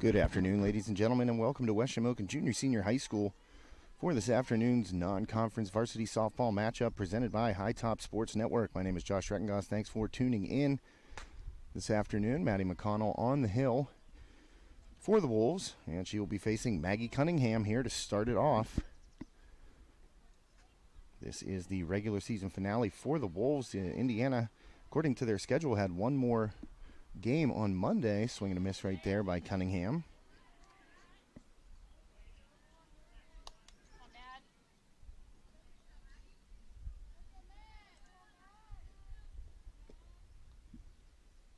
Good afternoon, ladies and gentlemen, and welcome to West Shamokin Junior Senior High School for this afternoon's non-conference varsity softball matchup presented by High Top Sports Network. My name is Josh Reckengos. Thanks for tuning in this afternoon. Maddie McConnell on the hill for the Wolves, and she will be facing Maggie Cunningham here to start it off. This is the regular season finale for the Wolves. Indiana, according to their schedule, had one more game on Monday. Swing and a miss right there by Cunningham.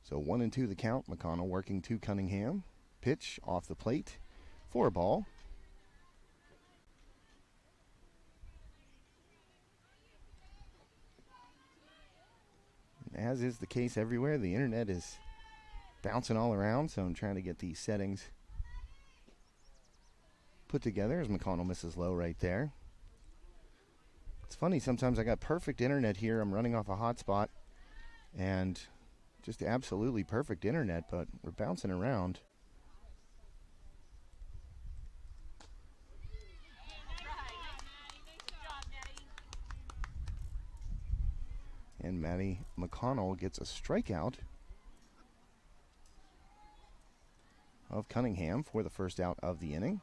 So 1-2 the count. McConnell working to Cunningham. Pitch off the plate for a ball. As is the case everywhere, the internet is bouncing all around, so I'm trying to get these settings put together as McConnell misses low right there. It's funny, sometimes I got perfect internet here. I'm running off a hotspot and just absolutely perfect internet, but we're bouncing around. And Maddie McConnell gets a strikeout of Cunningham for the first out of the inning.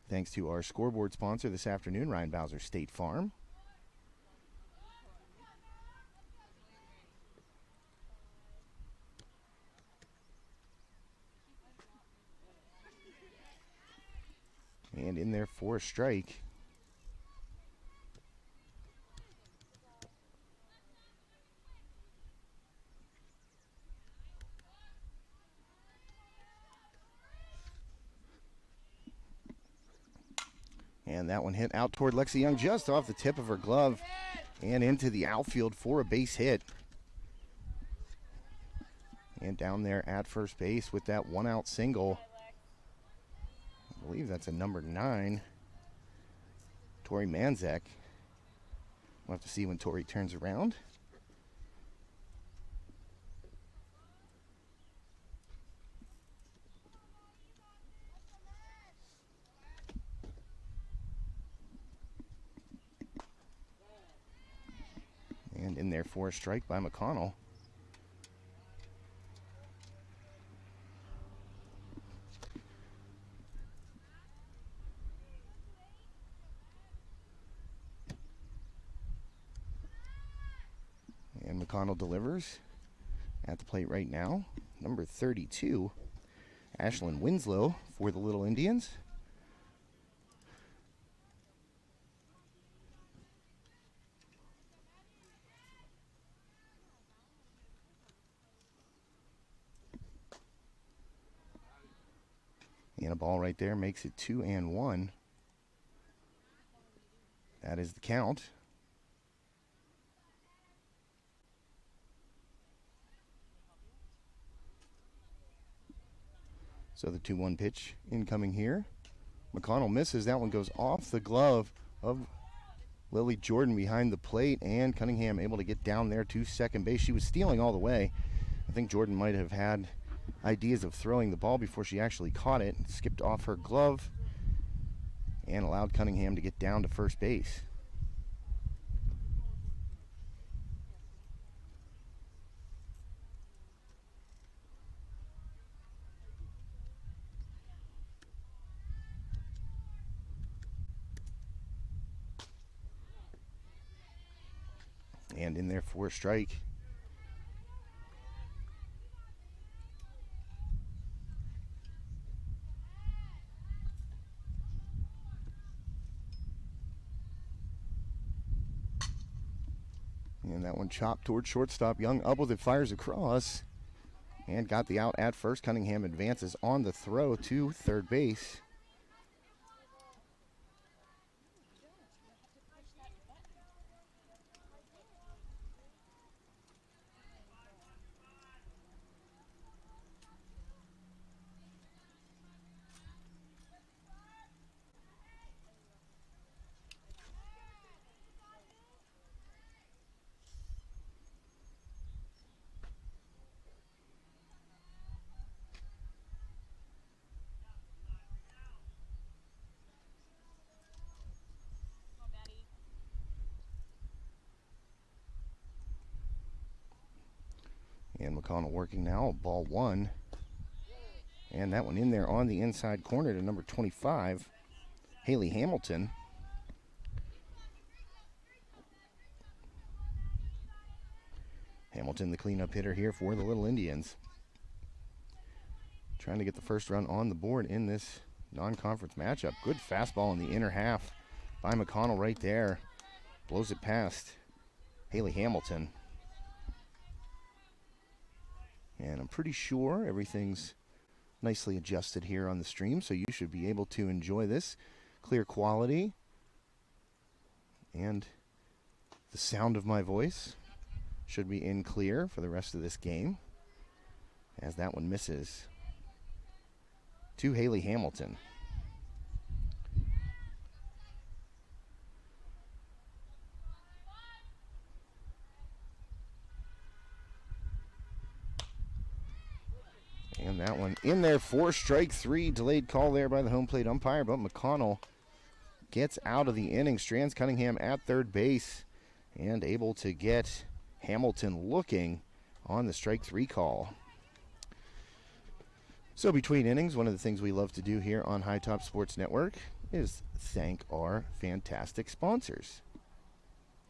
Thanks to our scoreboard sponsor this afternoon, Ryan Bowser State Farm. And in there for a strike. And that one hit out toward Lexi Young just off the tip of her glove and into the outfield for a base hit. And down there at first base with that one-out single. I believe that's a number 9, Tori Manzek. We'll have to see when Tori turns around. And in there for a strike by McConnell. And McConnell delivers at the plate right now. Number 32, Ashlyn Winslow for the Little Indians. And a ball right there makes it 2-1. That is the count. So the 2-1 pitch incoming here. McConnell misses. That one goes off the glove of Lily Jordan behind the plate, and Cunningham able to get down there to second base. She was stealing all the way. I think Jordan might have had ideas of throwing the ball before she actually caught it. Skipped off her glove and allowed Cunningham to get down to first base. And in there for a strike. And that one chopped towards shortstop. Young up with it, fires across, and got the out at first. Cunningham advances on the throw to third base. And McConnell working now, ball one. And that one in there on the inside corner to number 25, Haley Hamilton. Hamilton, the cleanup hitter here for the Little Indians. Trying to get the first run on the board in this non-conference matchup. Good fastball in the inner half by McConnell right there. Blows it past Haley Hamilton. And I'm pretty sure everything's nicely adjusted here on the stream, so you should be able to enjoy this. Clear quality. And the sound of my voice should be in clear for the rest of this game, as that one misses to Haley Hamilton. And that one in there for strike three. Delayed call there by the home plate umpire, but McConnell gets out of the inning. Strands Cunningham at third base and able to get Hamilton looking on the strike three call. So between innings, one of the things we love to do here on High Top Sports Network is thank our fantastic sponsors.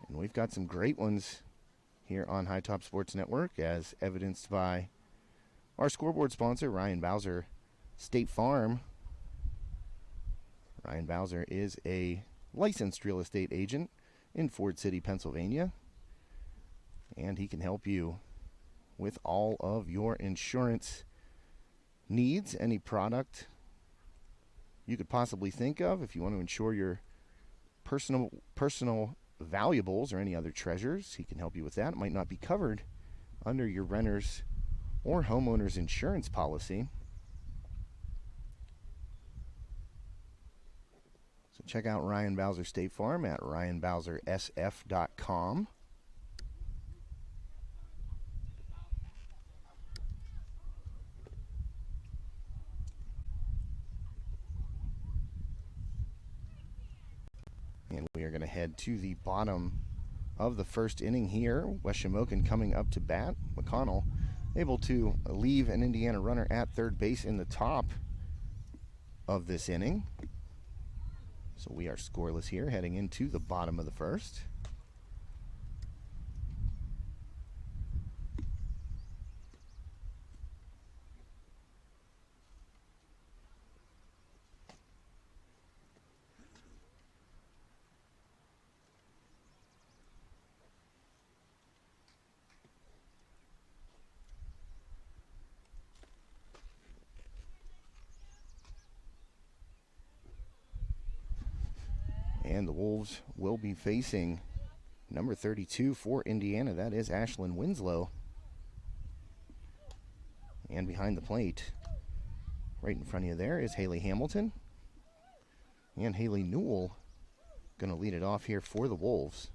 And we've got some great ones here on High Top Sports Network, as evidenced by our scoreboard sponsor, Ryan Bowser State Farm. Ryan Bowser is a licensed real estate agent in Ford City, Pennsylvania, and he can help you with all of your insurance needs. Any product you could possibly think of if you want to insure your personal valuables or any other treasures, he can help you with that. It might not be covered under your renter's or homeowner's insurance policy. So check out Ryan Bowser State Farm at ryanbowsersf.com. And we are going to head to the bottom of the first inning here. West Shamokin coming up to bat. McConnell able to leave an Indiana runner at third base in the top of this inning. So we are scoreless here heading into the bottom of the first. And the Wolves will be facing number 32 for Indiana. That is Ashlyn Winslow. And behind the plate, right in front of you there, is Haley Hamilton. And Haley Newell going to lead it off here for the Wolves.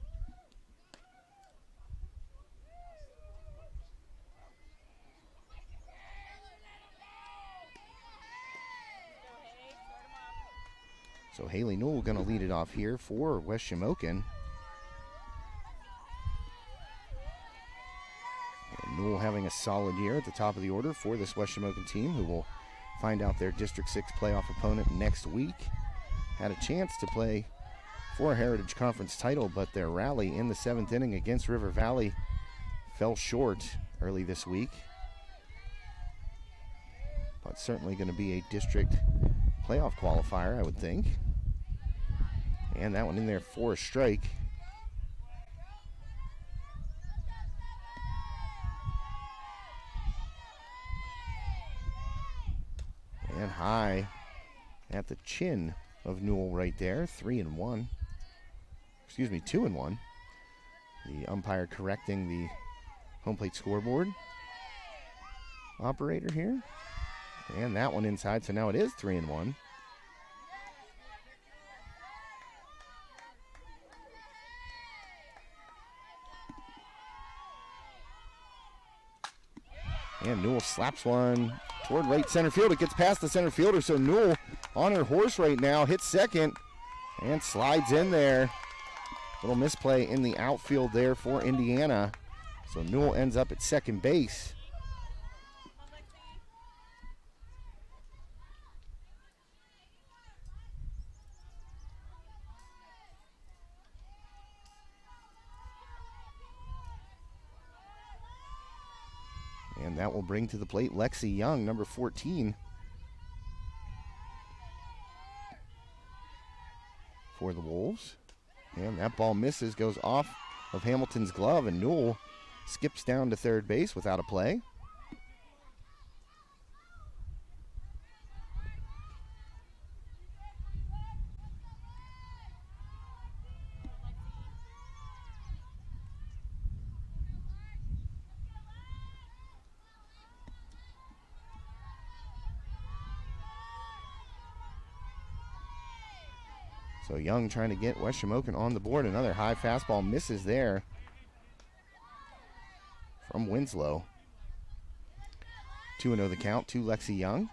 So Haley Newell going to lead it off here for West Shamokin. And Newell having a solid year at the top of the order for this West Shamokin team, who will find out their District 6 playoff opponent next week. Had a chance to play for a Heritage Conference title, but their rally in the 7th inning against River Valley fell short early this week. But certainly going to be a district playoff qualifier, I would think. And that one in there for a strike. And high at the chin of Newell right there. 3-1. Excuse me, 2-1. The umpire correcting the home plate scoreboard operator here. And that one inside, so now it is 3-1. And Newell slaps one toward right center field. It gets past the center fielder, so Newell on her horse right now, hits second and slides in there. Little misplay in the outfield there for Indiana. So Newell ends up at second base. And that will bring to the plate Lexi Young, number 14, for the Wolves. And that ball misses, goes off of Hamilton's glove, and Newell skips down to third base without a play. So Young trying to get West Shamokin on the board. Another high fastball misses there from Winslow. 2-0 the count to Lexi Young.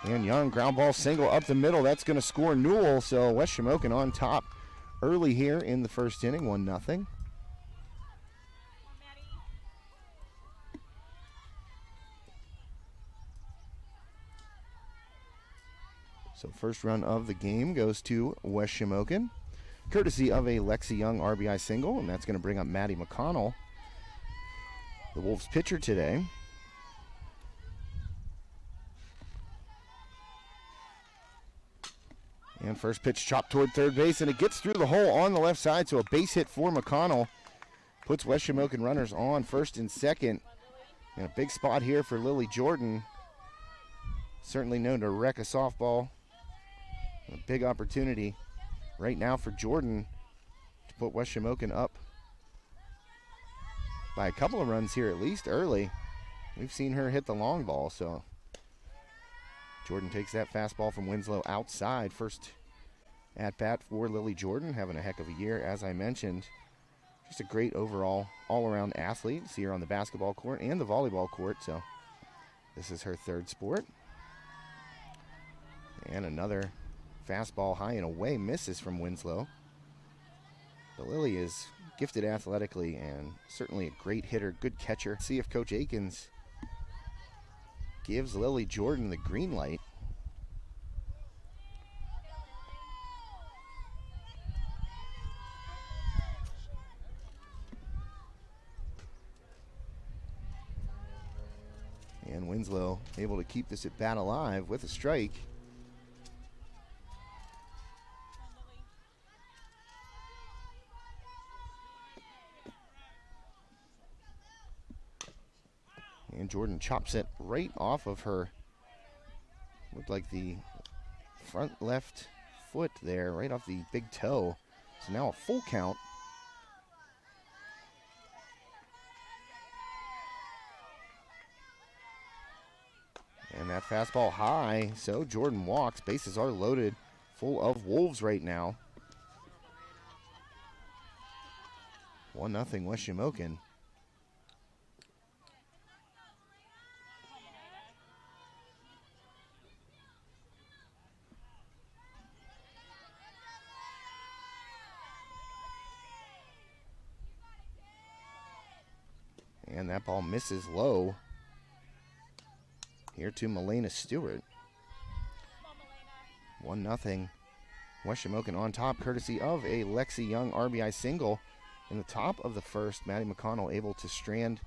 And Young, ground ball single up the middle. That's going to score Newell. So West Shamokin on top early here in the first inning, 1-0. So first run of the game goes to West Shamokin, courtesy of a Lexi Young RBI single, and that's going to bring up Maddie McConnell, the Wolves pitcher today. And first pitch chopped toward third base, and it gets through the hole on the left side, so a base hit for McConnell puts West Shamokin runners on first and second. And a big spot here for Lily Jordan, certainly known to wreck a softball. A big opportunity right now for Jordan to put West Shamokin up by a couple of runs here, at least early. We've seen her hit the long ball, so Jordan takes that fastball from Winslow outside. First at bat for Lily Jordan, having a heck of a year, as I mentioned. Just a great overall, all-around athlete. See her on the basketball court and the volleyball court, so this is her third sport. And another fastball high and away misses from Winslow. But Lily is gifted athletically and certainly a great hitter, good catcher. See if Coach Akins gives Lily Jordan the green light. And Winslow able to keep this at bat alive with a strike. And Jordan chops it right off of her, looked like the front left foot there, right off the big toe. So now a full count. And that fastball high, so Jordan walks. Bases are loaded, full of Wolves right now. 1-0 West Shamokin. And that ball misses low. Here to Milena Stewart. 1-0. West Shamokin on top, courtesy of a Lexi Young RBI single. In the top of the first, Maddie McConnell able to strand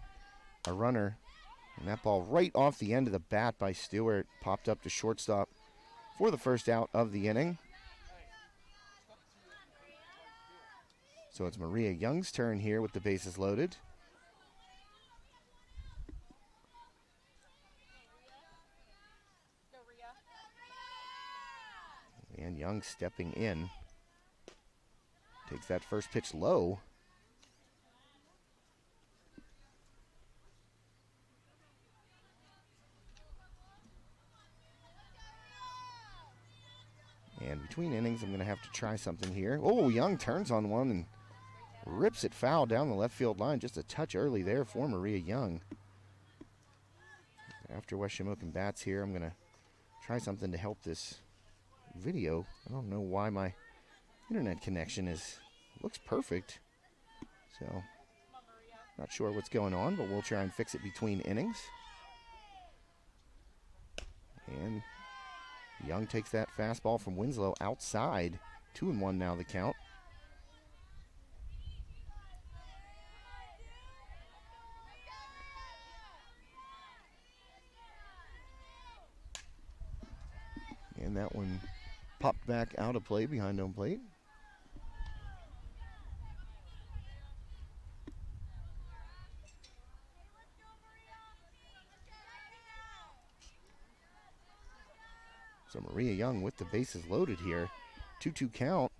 a runner. And that ball right off the end of the bat by Stewart popped up to shortstop for the first out of the inning. So it's Maria Young's turn here with the bases loaded. And Young stepping in. Takes that first pitch low. And between innings, I'm going to have to try something here. Oh, Young turns on one and rips it foul down the left field line. Just a touch early there for Maria Young. After West Shamokin bats here, I'm going to try something to help this video. I don't know why my internet connection looks perfect. So, not sure what's going on, but we'll try and fix it between innings. And Young takes that fastball from Winslow outside. 2-1 now the count. And that one popped back out of play behind home plate. So Maria Young with the bases loaded here. 2-2 count.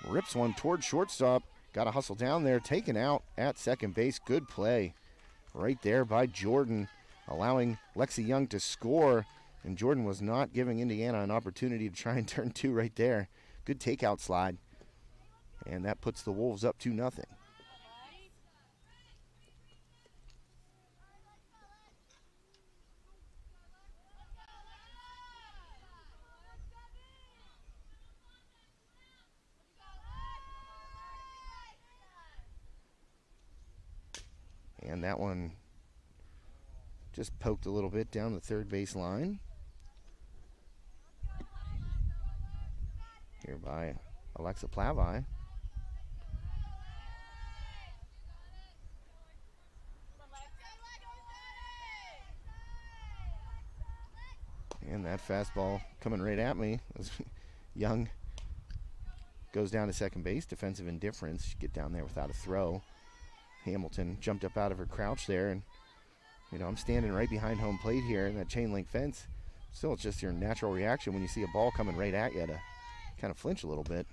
Rips one towards shortstop. Got to hustle down there. Taken out at second base. Good play right there by Jordan, allowing Lexi Young to score. And Jordan was not giving Indiana an opportunity to try and turn two right there. Good takeout slide. And that puts the Wolves up 2-0. And that one just poked a little bit down the third base line. Here by Alexa Plavi. And that fastball coming right at me. Young goes down to second base. Defensive indifference. Get down there without a throw. Hamilton jumped up out of her crouch there. And, you know, I'm standing right behind home plate here in that chain link fence. Still, it's just your natural reaction when you see a ball coming right at you to kind of flinch a little bit.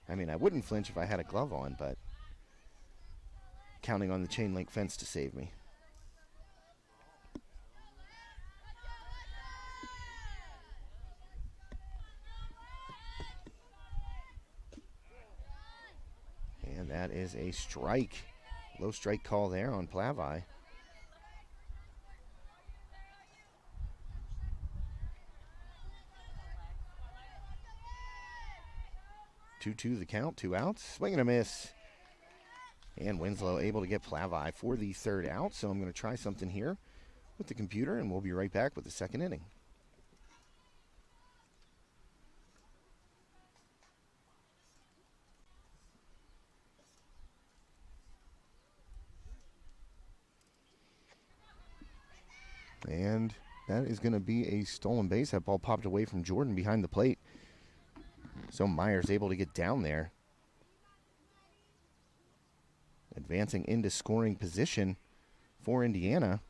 I mean, I wouldn't flinch if I had a glove on, but counting on the chain link fence to save me. And that is a strike. Low strike call there on Plavi. 2-2 the count, 2 outs. Swing and a miss. And Winslow able to get Plavi for the third out. So I'm going to try something here with the computer, and we'll be right back with the second inning. And that is going to be a stolen base. That ball popped away from Jordan behind the plate. So Myers able to get down there. Advancing into scoring position for Indiana.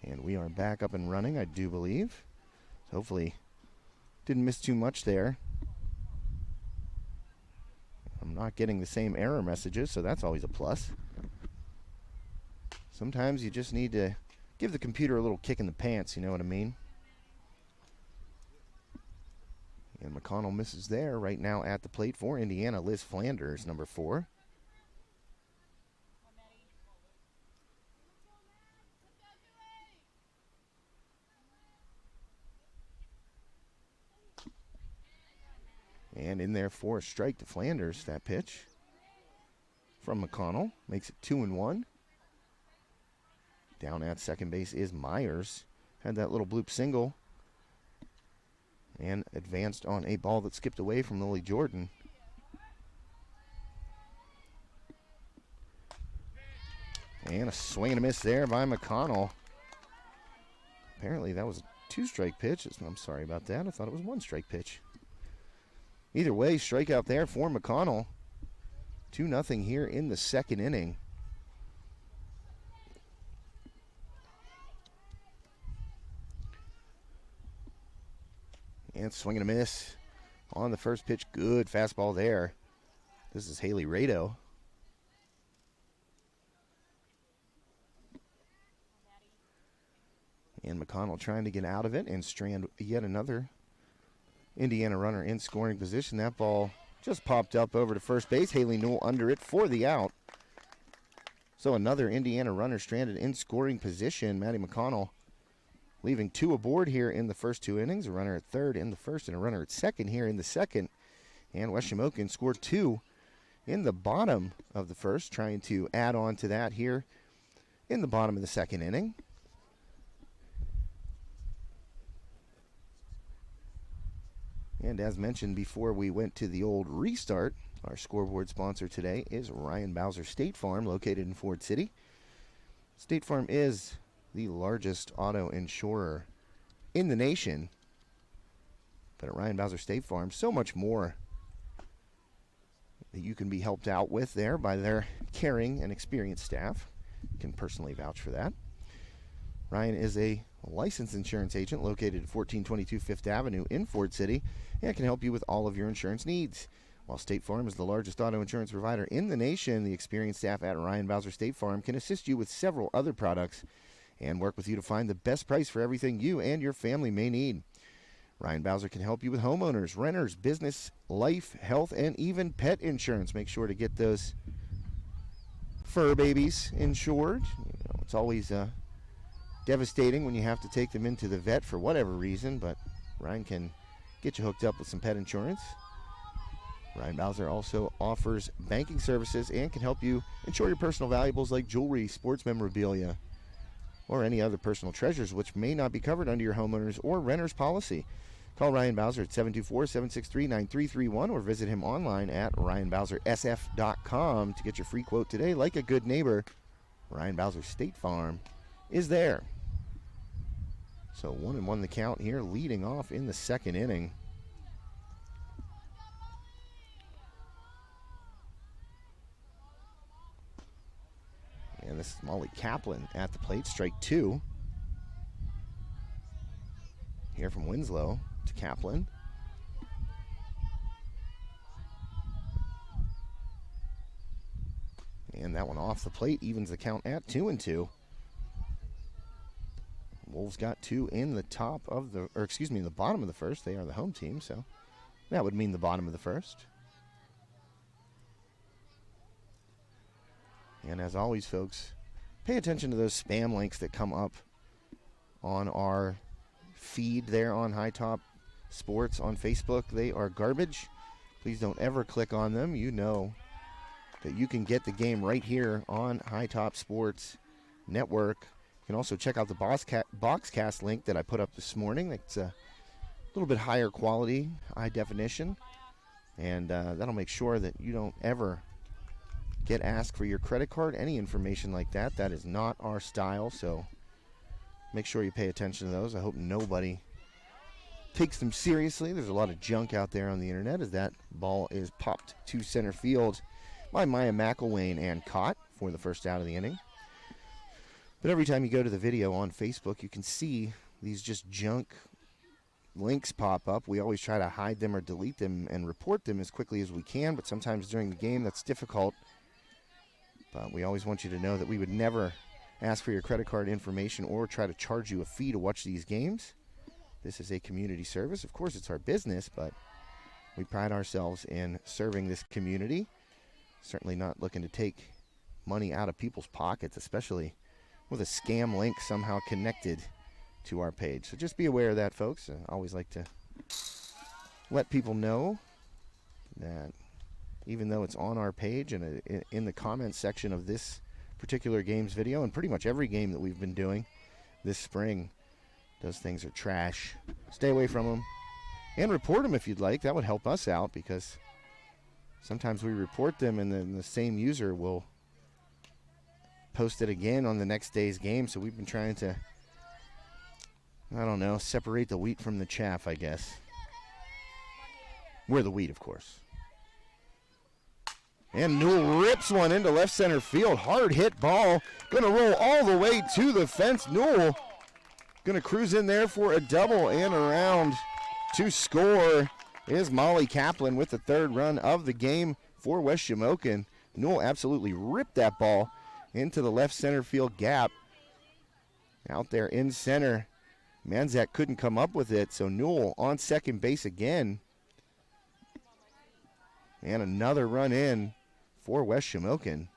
And we are back up and running, I do believe. Hopefully didn't miss too much there. I'm not getting the same error messages, so that's always a plus. Sometimes you just need to give the computer a little kick in the pants, you know what I mean? And McConnell misses there. Right now at the plate for Indiana, Liz Flanders, number 4. And in there for a strike to Flanders, that pitch from McConnell. Makes it 2-1. Down at second base is Myers. Had that little bloop single. And advanced on a ball that skipped away from Lily Jordan. And a swing and a miss there by McConnell. Apparently that was a 2-strike pitch. I'm sorry about that. I thought it was 1-strike pitch. Either way, strikeout there for McConnell. 2-0 here in the second inning. And swing and a miss on the first pitch. Good fastball there. This is Haley Rado. And McConnell trying to get out of it and strand yet another Indiana runner in scoring position. That ball just popped up over to first base. Haley Newell under it for the out. So another Indiana runner stranded in scoring position. Maddie McConnell leaving 2 aboard here in the first 2 innings. A runner at third in the first and a runner at second here in the second. And West Shamokin scored 2 in the bottom of the first, trying to add on to that here in the bottom of the second inning. And as mentioned before we went to the old restart, our scoreboard sponsor today is Ryan Bowser State Farm, located in Ford City. State Farm is the largest auto insurer in the nation. But at Ryan Bowser State Farm, so much more that you can be helped out with there by their caring and experienced staff. You can personally vouch for that. Ryan is a licensed insurance agent located at 1422 Fifth Avenue in Ford City and can help you with all of your insurance needs. While State Farm is the largest auto insurance provider in the nation, the experienced staff at Ryan Bowser State Farm can assist you with several other products and work with you to find the best price for everything you and your family may need. Ryan Bowser can help you with homeowners, renters, business, life, health, and even pet insurance. Make sure to get those fur babies insured. You know, it's always devastating when you have to take them into the vet for whatever reason, but Ryan can get you hooked up with some pet insurance. Ryan Bowser also offers banking services and can help you insure your personal valuables like jewelry, sports memorabilia, or any other personal treasures which may not be covered under your homeowner's or renter's policy. Call Ryan Bowser at 724-763-9331 or visit him online at ryanbowsersf.com to get your free quote today. Like a good neighbor, Ryan Bowser State Farm is there. So 1-1 the count here, leading off in the second inning. And this is Molly Kaplan at the plate, strike 2. Here from Winslow to Kaplan. And that one off the plate evens the count at 2-2. Wolves got 2 in the top of the, or excuse me, in the bottom of the first. They are the home team, so that would mean the bottom of the first. And as always, folks, pay attention to those spam links that come up on our feed there on High Top Sports on Facebook. They are garbage. Please don't ever click on them. You know that you can get the game right here on High Top Sports Network. You can also check out the Boxcast link that I put up this morning. It's a little bit higher quality, high definition, and that'll make sure that you don't ever get asked for your credit card, any information like that. That is not our style, so make sure you pay attention to those. I hope nobody takes them seriously. There's a lot of junk out there on the internet as that ball is popped to center field by Maya McElwain and caught for the first out of the inning. But every time you go to the video on Facebook, you can see these just junk links pop up. We always try to hide them or delete them and report them as quickly as we can, but sometimes during the game that's difficult. But we always want you to know that we would never ask for your credit card information or try to charge you a fee to watch these games. This is a community service. Of course, it's our business, but we pride ourselves in serving this community. Certainly not looking to take money out of people's pockets, especially with a scam link somehow connected to our page. So just be aware of that, folks. I always like to let people know that even though it's on our page and in the comments section of this particular game's video, and pretty much every game that we've been doing this spring, those things are trash. Stay away from them and report them if you'd like. That would help us out because sometimes we report them and then the same user will post it again on the next day's game. So we've been trying to, I don't know, separate the wheat from the chaff, I guess. We're the wheat, of course. And Newell rips one into left center field. Hard hit ball. Going to roll all the way to the fence. Newell going to cruise in there for a double and around to score is Molly Kaplan with the third run of the game for West Shamokin. Newell absolutely ripped that ball into the left center field gap. Out there in center. Manzak couldn't come up with it, so Newell on second base again. And another run in for West Shamokin.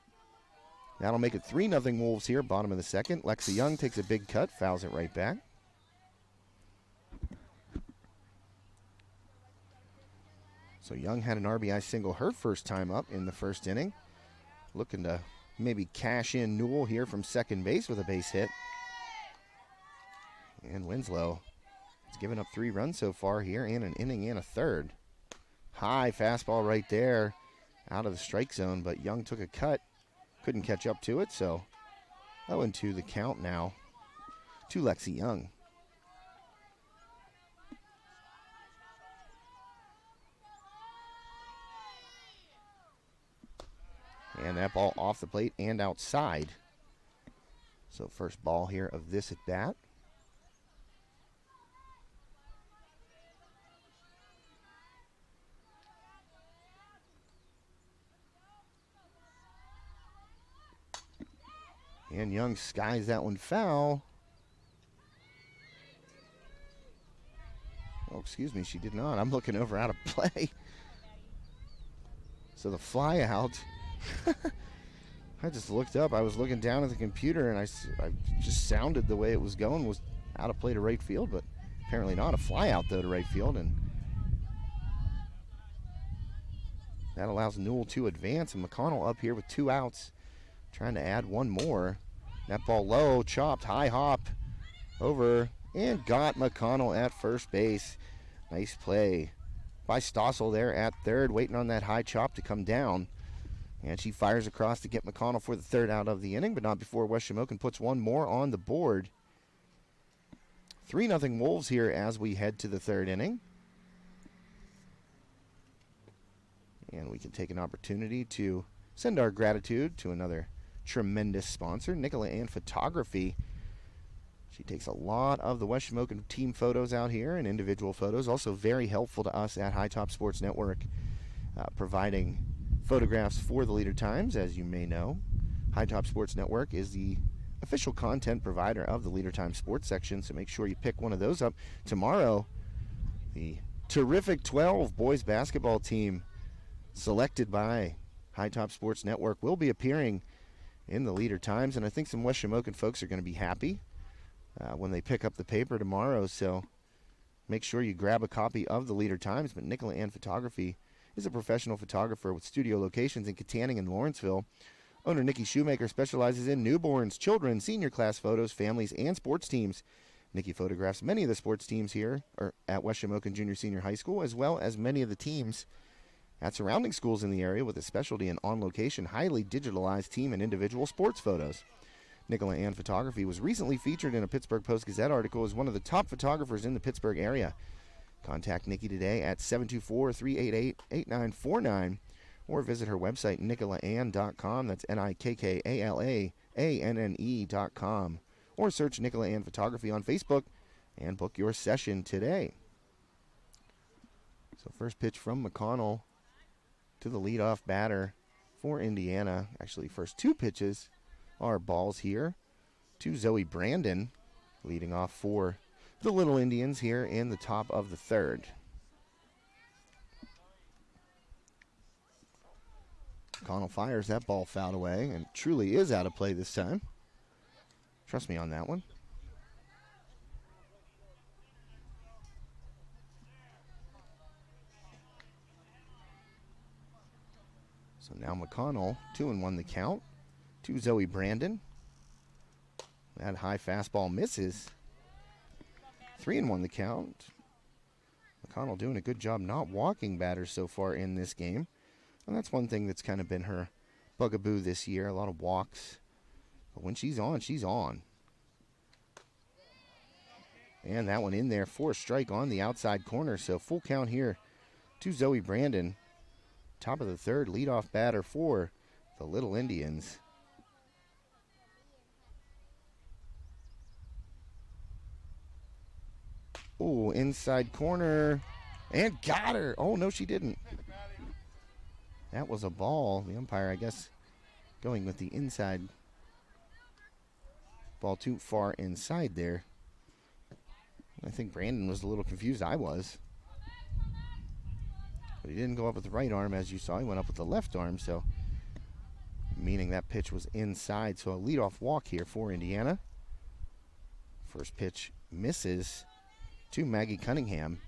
That'll make it 3-0 Wolves here, bottom of the second. Lexi Young takes a big cut, fouls it right back. So Young had an RBI single her first time up in the first inning. Looking to maybe cash in Newell here from second base with a base hit. And Winslow has given up 3 runs so far here in an inning and a third. High fastball right there out of the strike zone, but Young took a cut. Couldn't catch up to it, so 0-2 the count now to Lexi Young. And that ball off the plate and outside. So first ball here of this at bat. And Young skies that one foul. Oh, excuse me, she did not. I'm looking over out of play. So the fly out. I just looked up. I was looking down at the computer, and I just sounded the way it was going was out of play to right field, but apparently not. A fly out, though, to right field, and that allows Newell to advance, and McConnell up here with 2 outs, trying to add one more. That ball low, chopped, high hop over, and got McConnell at first base. Nice play by Stossel there at third, waiting on that high chop to come down. And she fires across to get McConnell for the 3rd out of the inning, but not before West Shamokin puts one more on the board. 3-0 Wolves here as we head to the 3rd inning. And we can take an opportunity to send our gratitude to another tremendous sponsor, Nicola Ann Photography. She takes a lot of the West Shamokin team photos out here and individual photos. Also very helpful to us at High Top Sports Network, providing photographs for the Leader Times, as you may know. High Top Sports Network is the official content provider of the Leader Times sports section, so make sure you pick one of those up. Tomorrow, the terrific 12 boys basketball team selected by High Top Sports Network will be appearing in the Leader Times, and I think some West Shamokin folks are going to be happy when they pick up the paper tomorrow, so make sure you grab a copy of the Leader Times. But Nicola Ann Photography is a professional photographer with studio locations in Katanning and Lawrenceville. Owner Nikki Shoemaker specializes in newborns, children, senior class photos, families, and sports teams. Nikki photographs many of the sports teams here at West Shamokin Junior Senior High School, as well as many of the teams at surrounding schools in the area, with a specialty in on-location, highly digitalized team and individual sports photos. Nicola Ann Photography was recently featured in a Pittsburgh Post-Gazette article as one of the top photographers in the Pittsburgh area. Contact Nikki today at 724-388-8949 or visit her website, nicolaann.com. That's NIKKALAANNE.com. Or search Nicola Ann Photography on Facebook and book your session today. So first pitch from McConnell to the leadoff batter for Indiana. Actually, first 2 pitches are balls here to Zoe Brandon, leading off for the Little Indians here in the top of the 3rd. McConnell fires that ball fouled away, and truly is out of play this time. Trust me on that one. So now McConnell, 2-1 the count to Zoe Brandon. That high fastball misses. 3-1 the count. McConnell doing a good job not walking batters so far in this game. And that's one thing that's kind of been her bugaboo this year, a lot of walks. But when she's on, she's on. And that one in there for a strike on the outside corner. So full count here to Zoe Brandon. Top of the 3rd, leadoff batter for the Little Indians. Oh, inside corner. And got her. Oh, no, she didn't. That was a ball. The umpire, I guess, going with the inside. Ball too far inside there. I think Brandon was a little confused. I was. But he didn't go up with the right arm, as you saw. He went up with the left arm, so meaning that pitch was inside. So a leadoff walk here for Indiana. First pitch misses to Maggie Cunningham.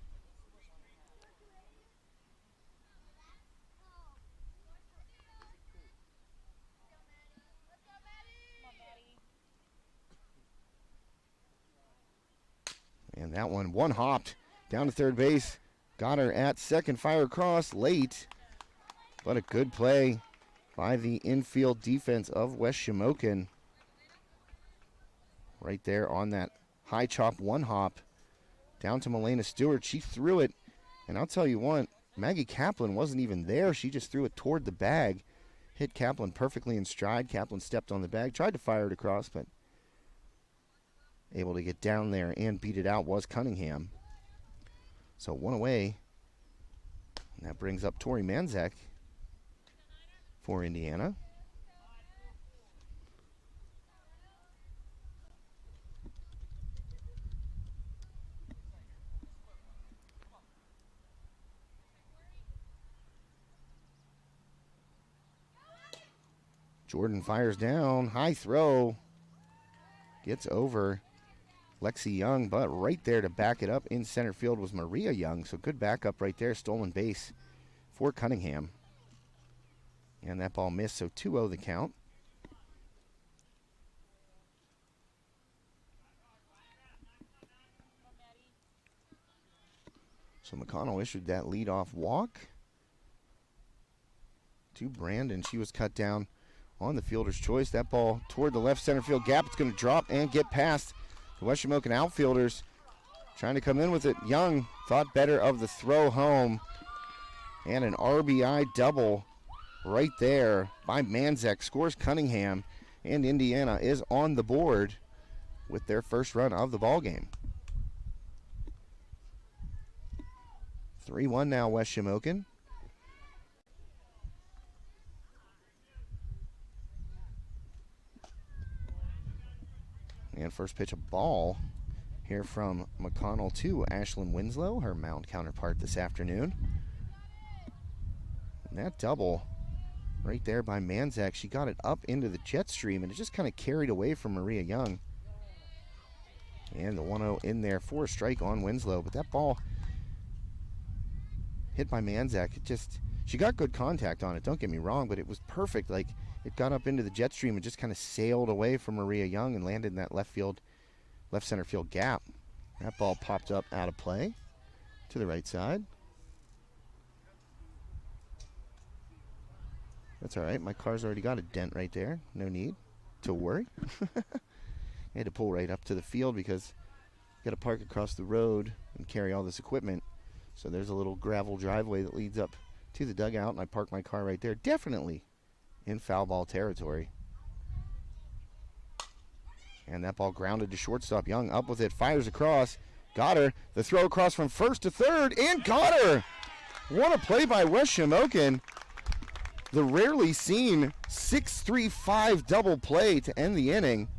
And that one hopped down to third base. Got her at second, fire across late. But a good play by the infield defense of West Shamokin. Right there on that high chop one hop. Down to Milena Stewart. She threw it. And I'll tell you what, Maggie Kaplan wasn't even there. She just threw it toward the bag. Hit Kaplan perfectly in stride. Kaplan stepped on the bag. Tried to fire it across, but able to get down there and beat it out was Cunningham. So one away. And that brings up Tori Manzak for Indiana. Jordan fires down. High throw. Gets over Lexi Young, but right there to back it up in center field was Maria Young. So good backup right there. Stolen base for Cunningham. And that ball missed, so 2-0 the count. So McConnell issued that leadoff walk to Brandon. She was cut down on the fielder's choice. That ball toward the left center field gap. It's going to drop and get past the West Shamokin outfielders. Trying to come in with it. Young thought better of the throw home. And an RBI double right there by Manzak. Scores Cunningham. And Indiana is on the board with their first run of the ball game. 3-1 now, West Shamokin. And first pitch, a ball here from McConnell to Ashlyn Winslow, her mound counterpart this afternoon. And that double right there by Manzak, she got it up into the jet stream, and it just kind of carried away from Maria Young. And the 1-0 in there for a strike on Winslow. But that ball hit by Manzak, she got good contact on it, don't get me wrong, but it was perfect. Like, it got up into the jet stream and just kind of sailed away from Maria Young and landed in that left center field gap. That ball popped up out of play to the right side. That's all right. My car's already got a dent right there. No need to worry. I had to pull right up to the field because I got to park across the road and carry all this equipment. So there's a little gravel driveway that leads up to the dugout, and I parked my car right there. Definitely in foul ball territory. And that ball grounded to shortstop. Young up with it, fires across, got her. The throw across from first to third, and got her. What a play by West Shamokin. The rarely seen 6-3-5 double play to end the inning.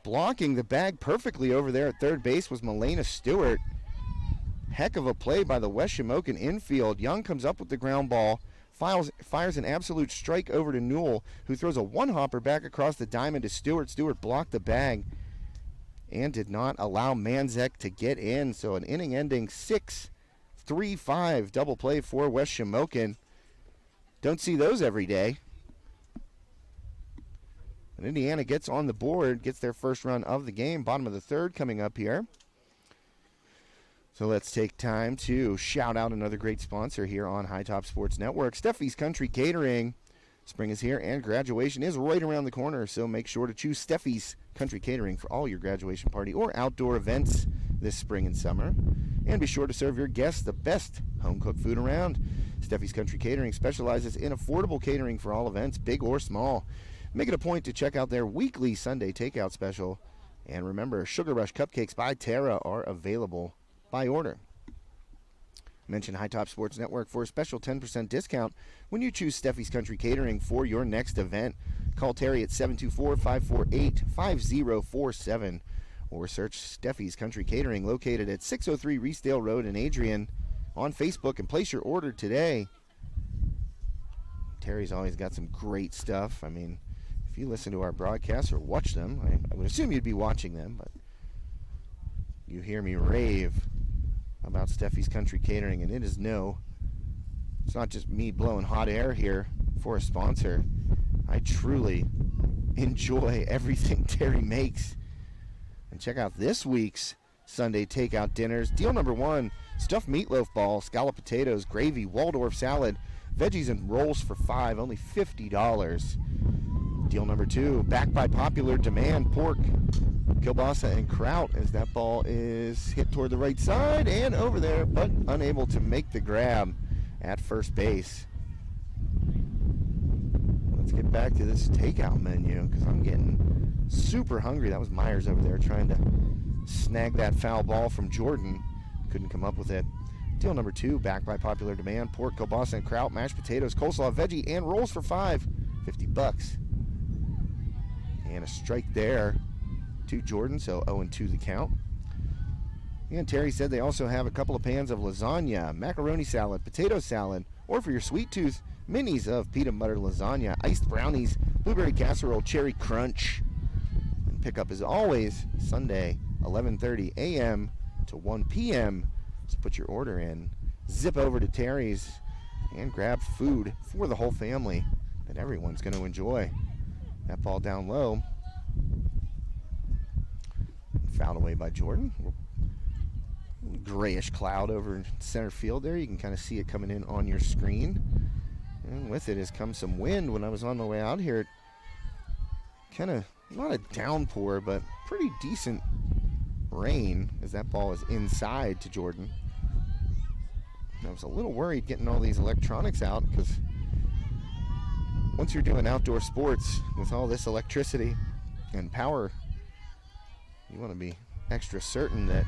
Blocking the bag perfectly over there at third base was Milena Stewart. Heck of a play by the West Shamokin infield. Young comes up with the ground ball, fires an absolute strike over to Newell, who throws a one-hopper back across the diamond to Stewart. Stewart blocked the bag and did not allow Manzak to get in. So an inning-ending 6-3-5 double play for West Shamokin. Don't see those every day. And Indiana gets on the board, gets their first run of the game. Bottom of the third coming up here. So let's take time to shout out another great sponsor here on High Top Sports Network, Steffi's Country Catering. Spring is here and graduation is right around the corner, so make sure to choose Steffi's Country Catering for all your graduation party or outdoor events this spring and summer. And be sure to serve your guests the best home-cooked food around. Steffi's Country Catering specializes in affordable catering for all events, big or small. Make it a point to check out their weekly Sunday takeout special. And remember, Sugar Rush Cupcakes by Terra are available by order. Mention High Top Sports Network for a special 10% discount when you choose Steffi's Country Catering for your next event. Call Terry at 724-548-5047 or search Steffi's Country Catering, located at 603 Reesdale Road in Adrian, on Facebook, and place your order today. Terry's always got some great stuff. I mean, if you listen to our broadcasts or watch them, I would assume you'd be watching them, but you hear me rave about Steffi's Country Catering, and it's not just me blowing hot air here for a sponsor. I truly enjoy everything Terry makes. And check out this week's Sunday takeout dinners. Deal number 1, stuffed meatloaf ball, scalloped potatoes, gravy, Waldorf salad, veggies and rolls for $5, only $50. Deal number 2, backed by popular demand, pork, kielbasa, and kraut, as that ball is hit toward the right side and over there, but unable to make the grab at first base. Let's get back to this takeout menu, because I'm getting super hungry. That was Myers over there trying to snag that foul ball from Jordan. Couldn't come up with it. Deal number 2, backed by popular demand, pork, kielbasa, and kraut, mashed potatoes, coleslaw, veggie, and rolls for $5, $50. And a strike there to Jordan, so 0-2 the count. And Terry said they also have a couple of pans of lasagna, macaroni salad, potato salad, or for your sweet tooth, minis of peanut butter lasagna, iced brownies, blueberry casserole, cherry crunch. And pickup is always Sunday, 11:30 a.m. to 1 p.m. So put your order in, zip over to Terry's, and grab food for the whole family that everyone's going to enjoy. That ball down low. Fouled away by Jordan. Grayish cloud over in center field there. You can kind of see it coming in on your screen. And with it has come some wind. When I was on my way out here, kind of not a downpour, but pretty decent rain, as that ball is inside to Jordan. I was a little worried getting all these electronics out, because once you're doing outdoor sports with all this electricity and power, you want to be extra certain that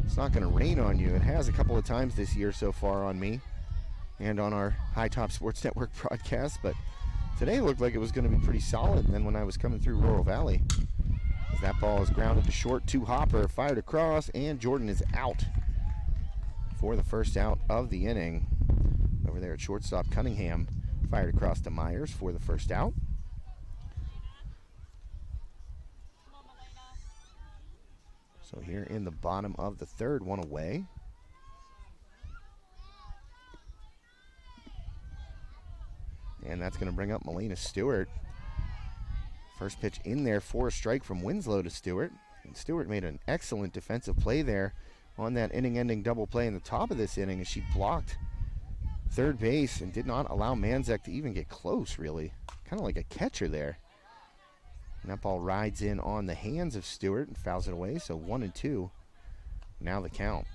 it's not going to rain on you. It has a couple of times this year so far on me and on our High Top Sports Network broadcast, but today looked like it was going to be pretty solid. And then when I was coming through Rural Valley, as that ball is grounded to short, 2 hopper, fired across, and Jordan is out for the first out of the inning. Over there at shortstop, Cunningham fired across to Myers for the first out. So here in the bottom of the third, 1 away. And that's going to bring up Melina Stewart. First pitch in there for a strike from Winslow to Stewart. And Stewart made an excellent defensive play there on that inning-ending double play in the top of this inning, as she blocked third base and did not allow Manzek to even get close, really. Kind of like a catcher there. And that ball rides in on the hands of Stewart and fouls it away, so 1-2. Now the count.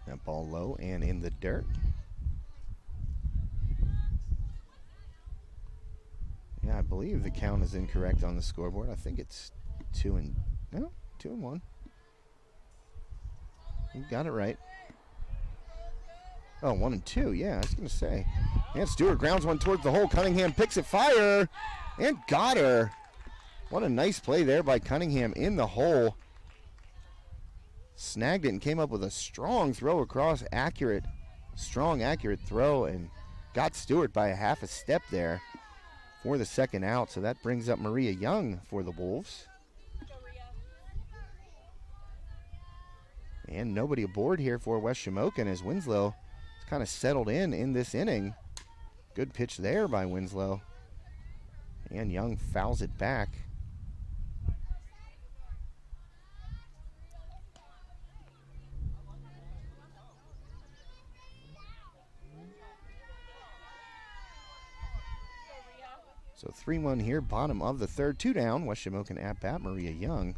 That ball low and in the dirt. Yeah, I believe the count is incorrect on the scoreboard. I think it's 2-1. You got it right. Oh, 1-2. Yeah, I was going to say. And Stewart grounds one towards the hole. Cunningham picks it, fire, and got her. What a nice play there by Cunningham in the hole. Snagged it and came up with a strong throw across, accurate throw, and got Stewart by a half a step there for the second out. So that brings up Maria Young for the Wolves. And nobody aboard here for West Shamokin, as Winslow is kind of settled in this inning. Good pitch there by Winslow. And Young fouls it back. So 3-1 here, bottom of the third, 2 down. West Shamokin at bat, Maria Young.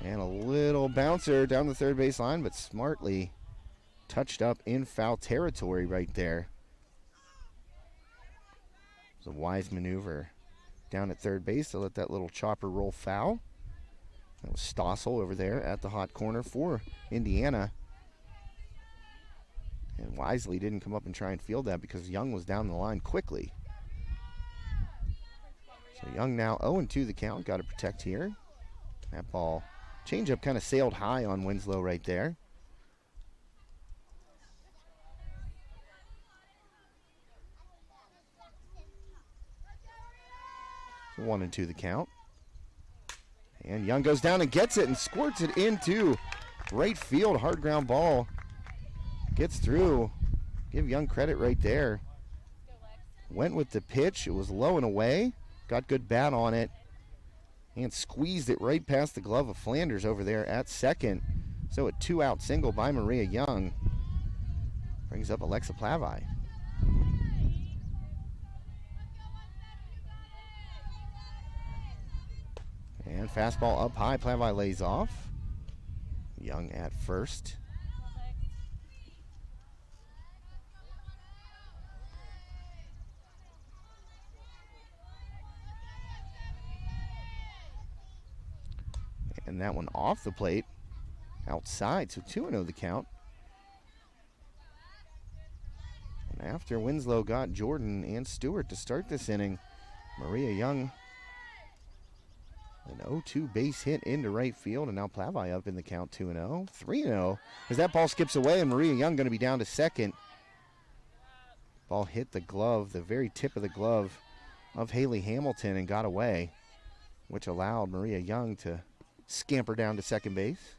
And a little bouncer down the third base line, but smartly touched up in foul territory right there. It was a wise maneuver down at third base to let that little chopper roll foul. That was Stossel over there at the hot corner for Indiana. And wisely didn't come up and try and field that because Young was down the line quickly. So Young now 0-2 the count. Got to protect here. That ball, changeup kind of sailed high on Winslow right there. So 1-2 the count. And Young goes down and gets it and squirts it into right field. Hard ground ball. Gets through. Give Young credit right there. Went with the pitch. It was low and away. Got good bat on it. And squeezed it right past the glove of Flanders over there at second. So a 2-out single by Maria Young. Brings up Alexa Plavi. And fastball up high. Plavi lays off. Young at first. And that one off the plate, outside, so 2-0 the count. And after Winslow got Jordan and Stewart to start this inning, Maria Young, an 0-2 base hit into right field, and now Plavi up in the count 2-0. 3-0, as that ball skips away, and Maria Young going to be down to second. Ball hit the glove, the very tip of the glove of Haley Hamilton, and got away, which allowed Maria Young to scamper down to second base.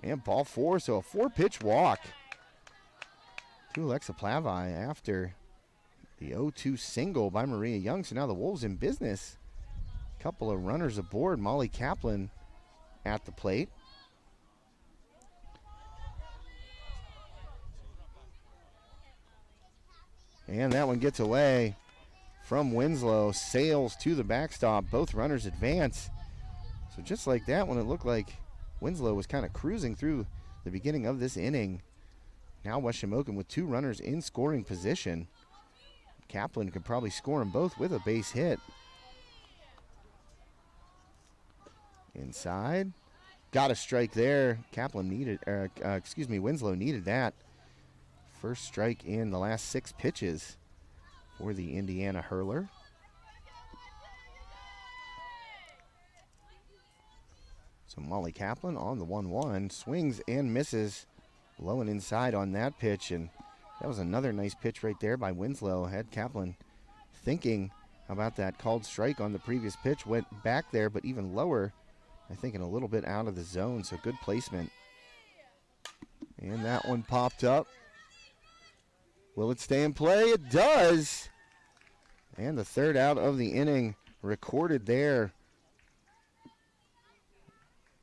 And ball 4, so a 4-pitch walk to Alexa Plavi after the 0-2 single by Maria Young. So now the Wolves in business. Couple of runners aboard. Molly Kaplan at the plate. And that one gets away from Winslow, sails to the backstop. Both runners advance. So just like that one, it looked like Winslow was kind of cruising through the beginning of this inning. Now West Shamokin with 2 runners in scoring position. Kaplan could probably score them both with a base hit. Inside. Got a strike there. Winslow needed that. First strike in the last 6 pitches for the Indiana hurler. So Molly Kaplan on the 1-1. Swings and misses. Low and inside on that pitch. And that was another nice pitch right there by Winslow. Had Kaplan thinking about that called strike on the previous pitch. Went back there, but even lower. I think a little bit out of the zone. So good placement. And that one popped up. Will it stay in play? It does. And the 3rd out of the inning recorded there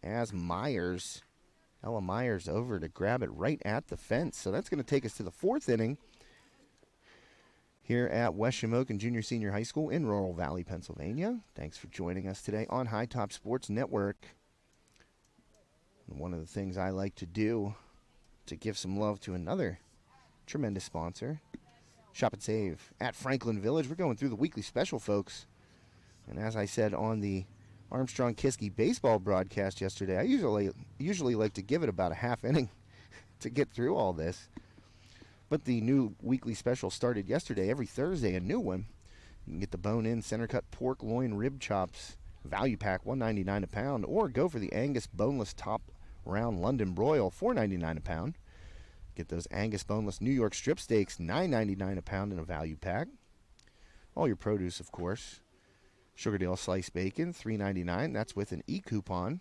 as Ella Myers over to grab it right at the fence. So that's going to take us to the 4th inning here at West Shamokin Junior Senior High School in Rural Valley, Pennsylvania. Thanks for joining us today on High Top Sports Network. And one of the things I like to do to give some love to another tremendous sponsor, Shop and Save at Franklin Village. We're going through the weekly special, folks. And as I said on the Armstrong-Kiski baseball broadcast yesterday, I usually like to give it about a half inning to get through all this. But the new weekly special started yesterday. Every Thursday, a new one. You can get the bone-in center-cut pork loin rib chops value pack, $1.99 a pound, or go for the Angus boneless top round London broil, $4.99 a pound. Get those Angus boneless New York strip steaks, $9.99 a pound in a value pack. All your produce, of course. Sugardale sliced bacon, $3.99. That's with an e-coupon.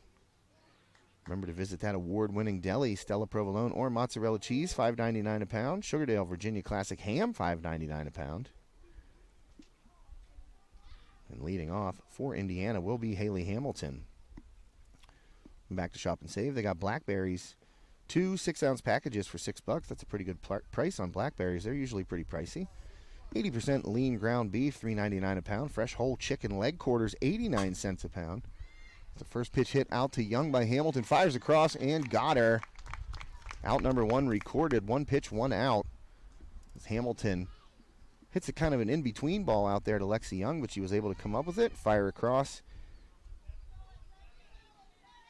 Remember to visit that award-winning deli, Stella Provolone or mozzarella cheese, $5.99 a pound. Sugardale Virginia Classic ham, $5.99 a pound. And leading off for Indiana will be Haley Hamilton. Back to Shop and Save. They got blackberries. 2 6-ounce packages for $6. That's a pretty good price on blackberries. They're usually pretty pricey. 80% lean ground beef, $3.99 a pound. Fresh whole chicken leg quarters, 89 cents a pound. The first pitch hit out to Young by Hamilton. Fires across and got her. Out number 1 recorded. 1 pitch, 1 out. As Hamilton hits a kind of an in-between ball out there to Lexi Young, but she was able to come up with it. Fire across.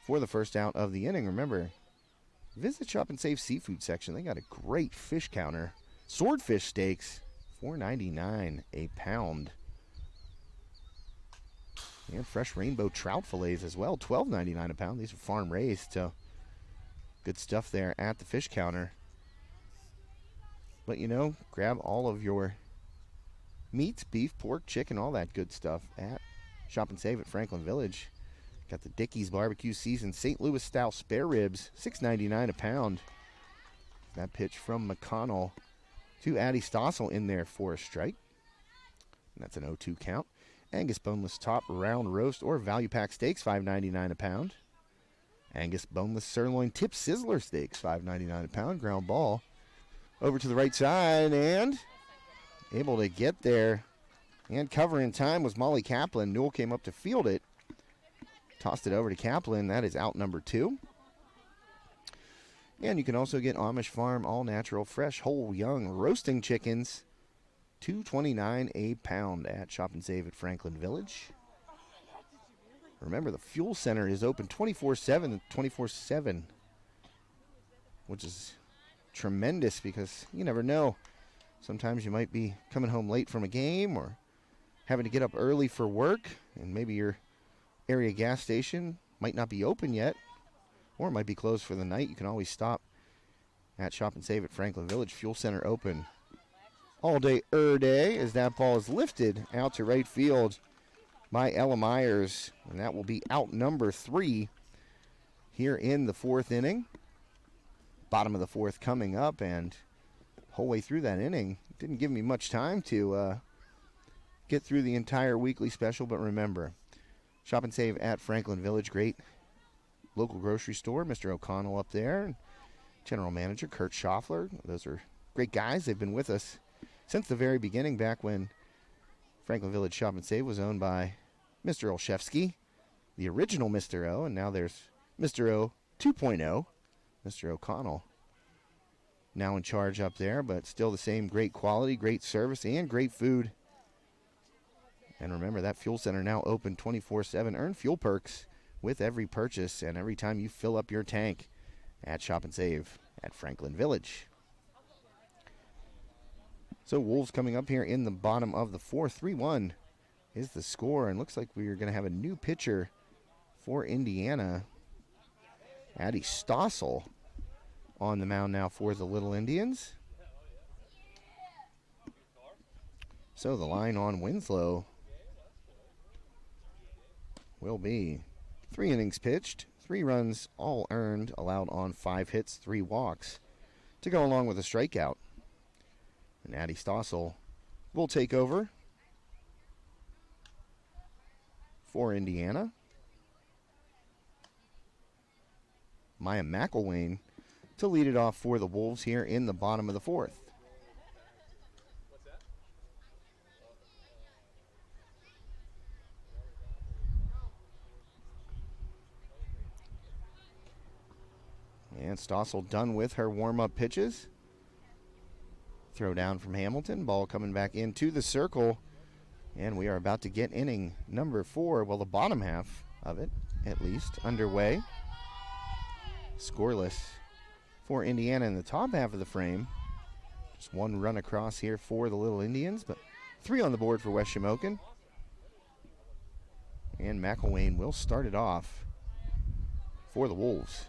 for the first out of the inning. Remember, visit Shop and Save Seafood section. They got a great fish counter. Swordfish steaks, $4.99 a pound. And fresh rainbow trout fillets as well, $12.99 a pound. These are farm raised, so good stuff there at the fish counter. But, you know, grab all of your meats, beef, pork, chicken, all that good stuff at Shop and Save at Franklin Village. Got the Dickey's Barbecue Seasoned St. Louis style spare ribs, $6.99 a pound. That pitch from McConnell to Addie Stossel in there for a strike. And that's an 0-2 count. Angus boneless top round roast or value pack steaks, $5.99 a pound. Angus boneless sirloin tip sizzler steaks, $5.99 a pound. Ground ball over to the right side and able to get there and cover in time was Molly Kaplan. Newell came up to field it. Tossed it over to Kaplan. That is out number 2. And you can also get Amish Farm all-natural, fresh, whole, young, roasting chickens, $2.29 a pound at Shop and Save at Franklin Village. Remember, the Fuel Center is open 24/7, which is tremendous because you never know. Sometimes you might be coming home late from a game or having to get up early for work, and maybe your area gas station might not be open yet, or it might be closed for the night. You can always stop at Shop and Save at Franklin Village. Fuel Center open all day, day, as that ball is lifted out to right field by Ella Myers, and that will be out number 3 here in the 4th inning. Bottom of the 4th coming up, and whole way through that inning, didn't give me much time to get through the entire weekly special, but remember, Shop and Save at Franklin Village, great local grocery store. Mr. O'Connell up there, and General Manager Kurt Schaffler. Those are great guys. They've been with us since the very beginning, back when Franklin Village Shop and Save was owned by Mr. Olszewski, the original Mr. O, and now there's Mr. O 2.0, Mr. O'Connell, now in charge up there, but still the same great quality, great service, and great food. And remember, that Fuel Center now open 24/7. Earn fuel perks with every purchase and every time you fill up your tank at Shop and Save at Franklin Village. So Wolves coming up here in the bottom of the 4th. 3-1 is the score, and looks like we're going to have a new pitcher for Indiana. Addie Stossel on the mound now for the Little Indians. So the line on Winslow will be 3 innings pitched, 3 runs all earned, allowed on 5 hits, 3 walks to go along with a strikeout. And Addie Stossel will take over for Indiana. Maya McElwain to lead it off for the Wolves here in the bottom of the 4th. And Stossel done with her warm-up pitches. Throw down from Hamilton. Ball coming back into the circle. And we are about to get inning number 4. Well, the bottom half of it, at least, underway. Scoreless for Indiana in the top half of the frame. Just 1 run across here for the Little Indians, but 3 on the board for West Shamokin. And McElwain will start it off for the Wolves.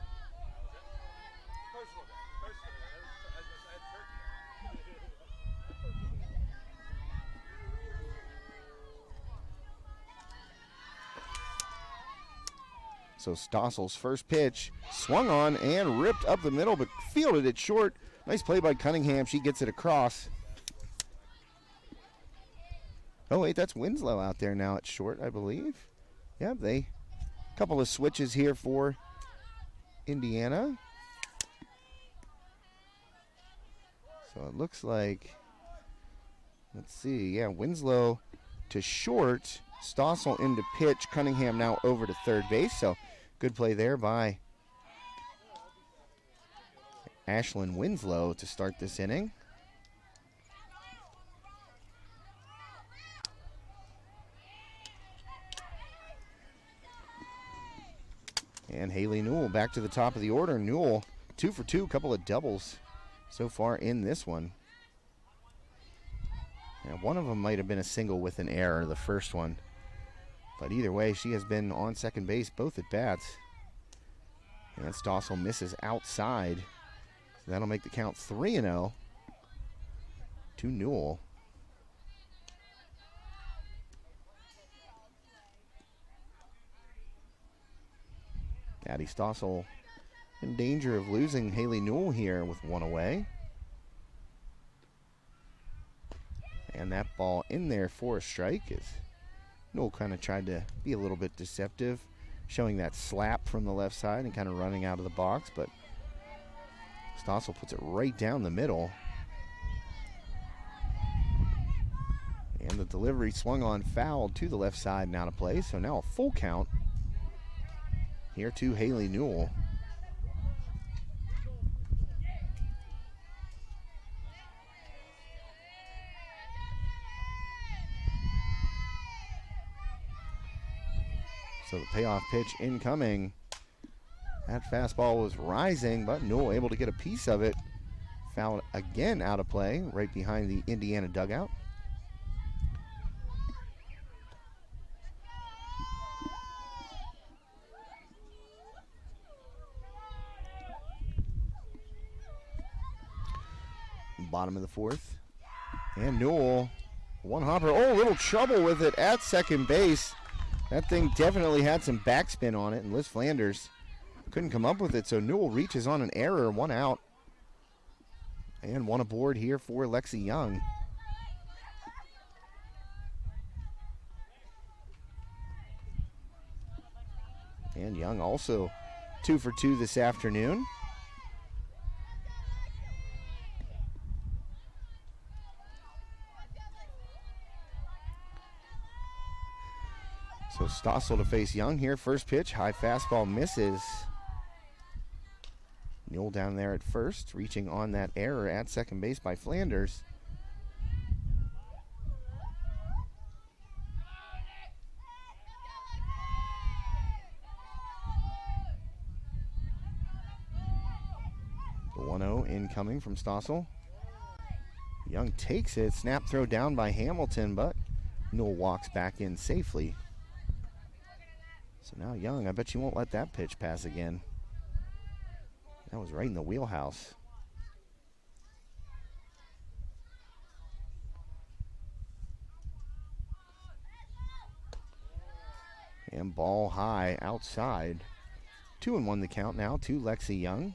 So Stossel's first pitch swung on and ripped up the middle, but fielded it short. Nice play by Cunningham. She gets it across. Oh, wait, that's Winslow out there now at short, I believe. Yeah, couple of switches here for Indiana. So it looks like, let's see, yeah, Winslow to short, Stossel into pitch, Cunningham now over to third base. So good play there by Ashlyn Winslow to start this inning. And Haley back to the top of the order. Newell 2 for 2, couple of doubles so far in this one. Now, one of them might have been a single with an error, the first one. But either way, she has been on second base both at bats. And Stossel misses outside. So that'll make the count 3-0 to Newell. Addie Stossel in danger of losing Haley Newell here with one away. And that ball in there for a strike as Newell kind of tried to be a little bit deceptive, showing that slap from the left side and kind of running out of the box, but Stossel puts it right down the middle. And the delivery swung on foul to the left side and out of play, so now a full count here to Haley Newell. So the payoff pitch incoming. That fastball was rising, but Newell able to get a piece of it. Foul again out of play, right behind the Indiana dugout. Bottom of the fourth. And Newell, one hopper. Oh, a little trouble with it at second base. That thing definitely had some backspin on it, and Liz Flanders couldn't come up with it, so Newell reaches on an error, one out. And one aboard here for Lexi Young. And Young also 2 for 2 this afternoon. So Stossel to face Young here. First pitch, high fastball misses. Newell down there at first, reaching on that error at second base by Flanders. The 1-0 incoming from Stossel. Young takes it, snap throw down by Hamilton, but Newell walks back in safely. So now Young, I bet you won't let that pitch pass again. That was right in the wheelhouse. And ball high outside. 2-1 the count now to Lexi Young,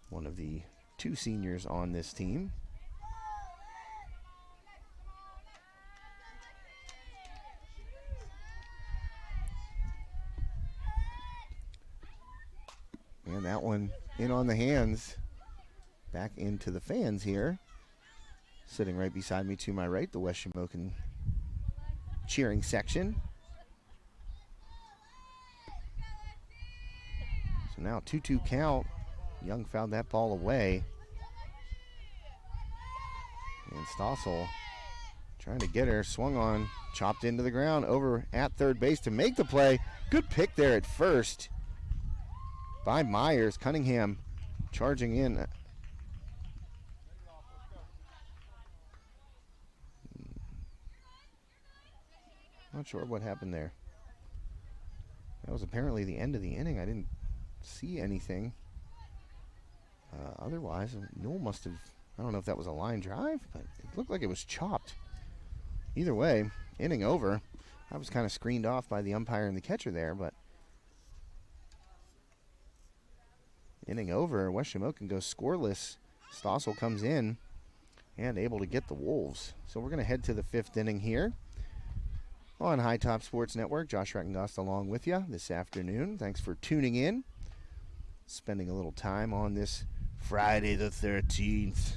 one of the 2 seniors on this team. And that one in on the hands. Back into the fans here. Sitting right beside me to my right, the West Shamokin cheering section. So now 2-2 count. Young fouled that ball away. And Stossel trying to get her, swung on, chopped into the ground, over at third base to make the play. Good pick there at first by Myers. Cunningham charging in. Not sure what happened there. That was apparently the end of the inning. I didn't see anything. Otherwise, Newell must have, I don't know if that was a line drive, but it looked like it was chopped. Either way, inning over. I was kind of screened off by the umpire and the catcher there, but inning over. West Shamokin goes scoreless. Stossel comes in and able to get the Wolves. So we're going to head to the 5th inning here on High Top Sports Network. Josh Reckengast along with you this afternoon. Thanks for tuning in, spending a little time on this Friday the 13th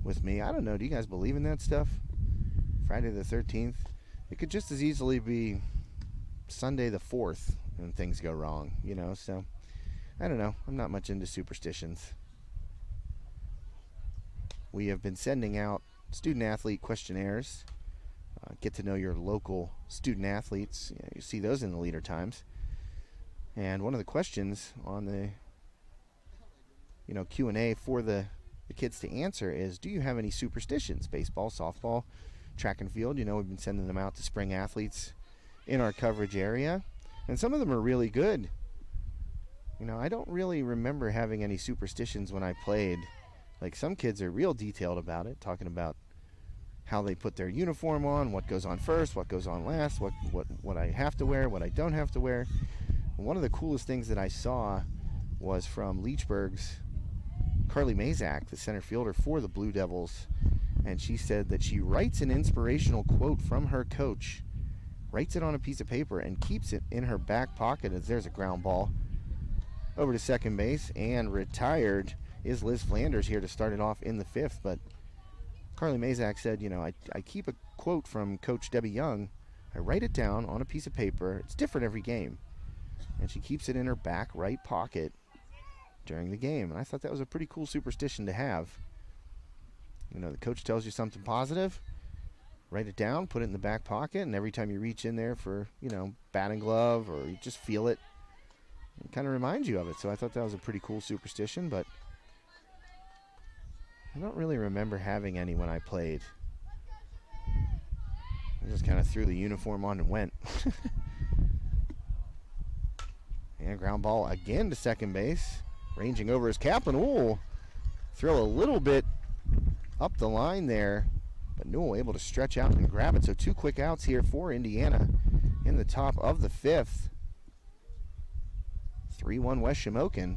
with me. I don't know, do you guys believe in that stuff? Friday the 13th? It could just as easily be Sunday the 4th when things go wrong, you know, so I don't know. I'm not much into superstitions. We have been sending out student-athlete questionnaires. Get to know your local student-athletes. You see those in the Leader Times. And one of the questions on the Q&A for the kids to answer is, do you have any superstitions? Baseball, softball, track and field. We've been sending them out to spring athletes in our coverage area. And some of them are really good. I don't really remember having any superstitions when I played. Like, some kids are real detailed about it, talking about how they put their uniform on, what goes on first, what goes on last, what I have to wear, what I don't have to wear. And one of the coolest things that I saw was from Leechburg's Carly Mazak, the center fielder for the Blue Devils. And she said that she writes an inspirational quote from her coach, writes it on a piece of paper, and keeps it in her back pocket as there's a ground ball over to second base, and retired is Liz Flanders here to start it off in the fifth. But Carly Mazak said, I keep a quote from Coach Debbie Young. I write it down on a piece of paper. It's different every game. And she keeps it in her back right pocket during the game. And I thought that was a pretty cool superstition to have. The coach tells you something positive, write it down, put it in the back pocket, and every time you reach in there for, batting glove, or you just feel it, it kind of reminds you of it. So I thought that was a pretty cool superstition, but I don't really remember having any when I played. I just kind of threw the uniform on and went. And ground ball again to second base. Ranging over his cap, and throw a little bit up the line there. But Newell able to stretch out and grab it. So 2 quick outs here for Indiana in the top of the fifth. 3-1 West Shamokin.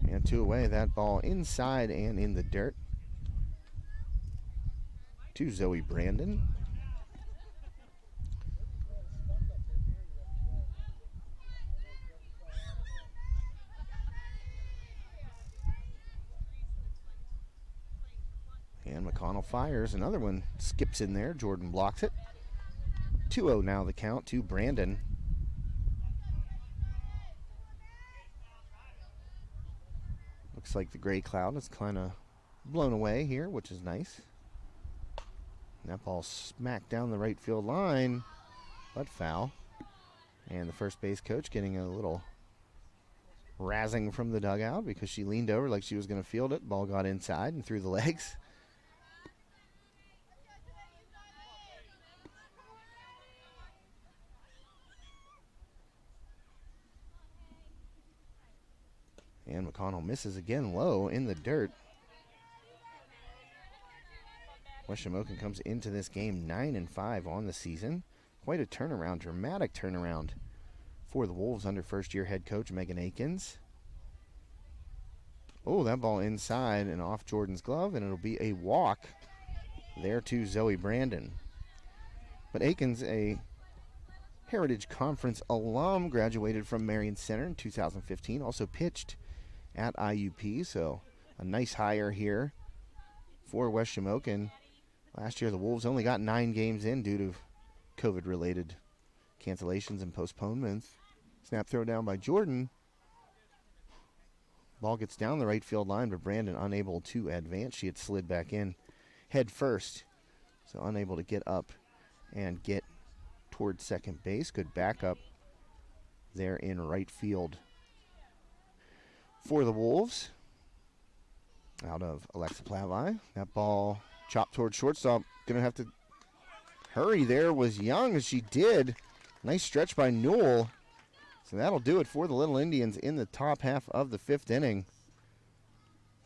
And 2 away. That ball inside and in the dirt to Zoe Brandon. And McConnell fires. Another one skips in there. Jordan blocks it. 2-0 now the count to Brandon. Looks like the gray cloud is kind of blown away here, which is nice. And that ball smacked down the right field line, but foul. And the first base coach getting a little razzing from the dugout because she leaned over like she was going to field it. Ball got inside and through the legs. And McConnell misses again low in the dirt. West Shamokin comes into this game 9-5 on the season. Quite a turnaround, dramatic turnaround for the Wolves under first-year head coach Megan Akins. Oh, that ball inside and off Jordan's glove, and it'll be a walk there to Zoe Brandon. But Akins, a Heritage Conference alum, graduated from Marion Center in 2015, also pitched at IUP, so a nice hire here for West Shamokin. Last year, the Wolves only got 9 games in due to COVID-related cancellations and postponements. Snap throw down by Jordan. Ball gets down the right field line, but Brandon unable to advance. She had slid back in head first, so unable to get up and get towards second base. Good backup there in right field for the Wolves. Out of Alexa Plavai. That ball chopped towards shortstop. Going to have to hurry there. Was Young as she did. Nice stretch by Newell. So that'll do it for the Little Indians in the top half of the 5th inning.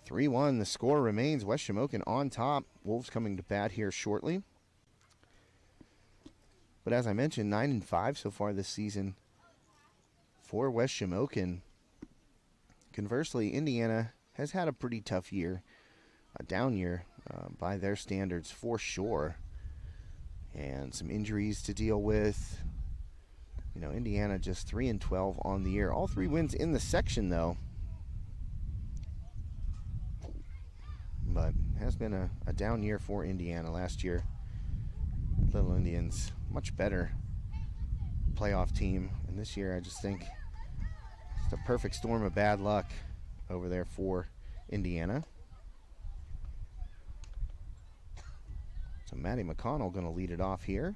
3-1. The score remains West Shamokin on top. Wolves coming to bat here shortly. But as I mentioned, 9-5 so far this season for West Shamokin. Conversely, Indiana has had a pretty tough year, a down year by their standards for sure, and some injuries to deal with. Indiana just 3-12 on the year. All 3 wins in the section, though. But has been a down year for Indiana. Last year, Little Indians, much better playoff team. And this year, I just think it's a perfect storm of bad luck over there for Indiana. So Maddie McConnell going to lead it off here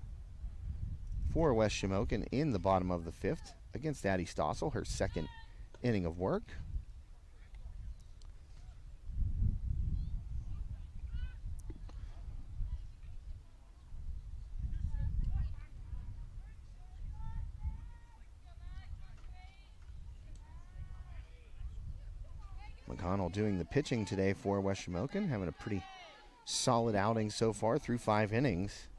for West Shamokin in the bottom of the 5th against Addie Stossel, her second inning of work. McConnell doing the pitching today for West Shamokin, having a pretty solid outing so far through 5 innings.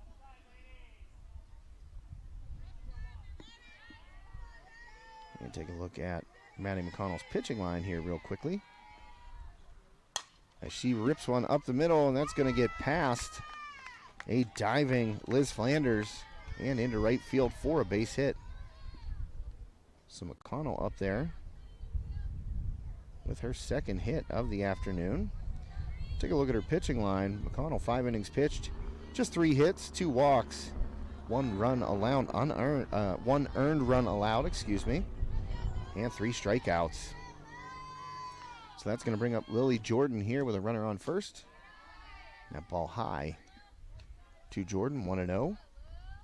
We're going to take a look at Maddie McConnell's pitching line here real quickly. As she rips one up the middle, and that's going to get past a diving Liz Flanders and into right field for a base hit. So McConnell up there with her second hit of the afternoon. Take a look at her pitching line. McConnell, 5 innings pitched, just 3 hits, 2 walks, 1 run allowed, one earned run allowed, and 3 strikeouts. So that's going to bring up Lily Jordan here with a runner on first. That ball high to Jordan, 1-0.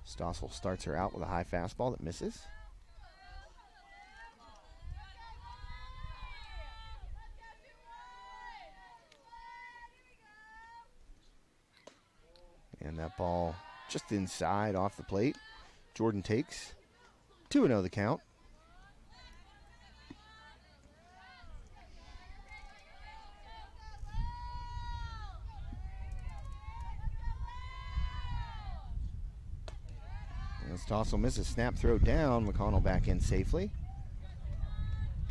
Stossel starts her out with a high fastball that misses. And that ball just inside off the plate. Jordan takes 2-0 the count. And Stossel misses, snap throw down. McConnell back in safely.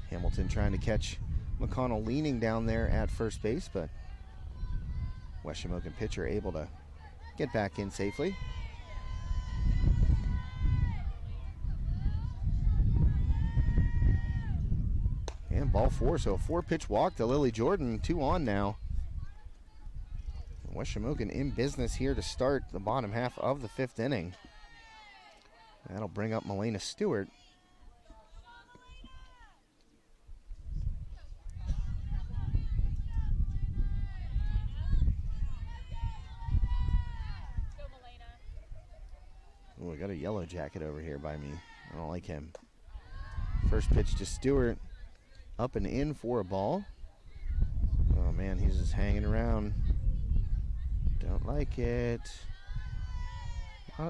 Hamilton trying to catch McConnell leaning down there at first base, but West Shamokin pitcher able to get back in safely. And ball 4, so a 4-pitch walk to Lily Jordan, 2 on now. West Shamokin in business here to start the bottom half of the 5th inning. That'll bring up Milena Stewart. Oh, I got a yellow jacket over here by me. I don't like him. First pitch to Stewart. Up and in for a ball. Oh, man, he's just hanging around. Don't like it.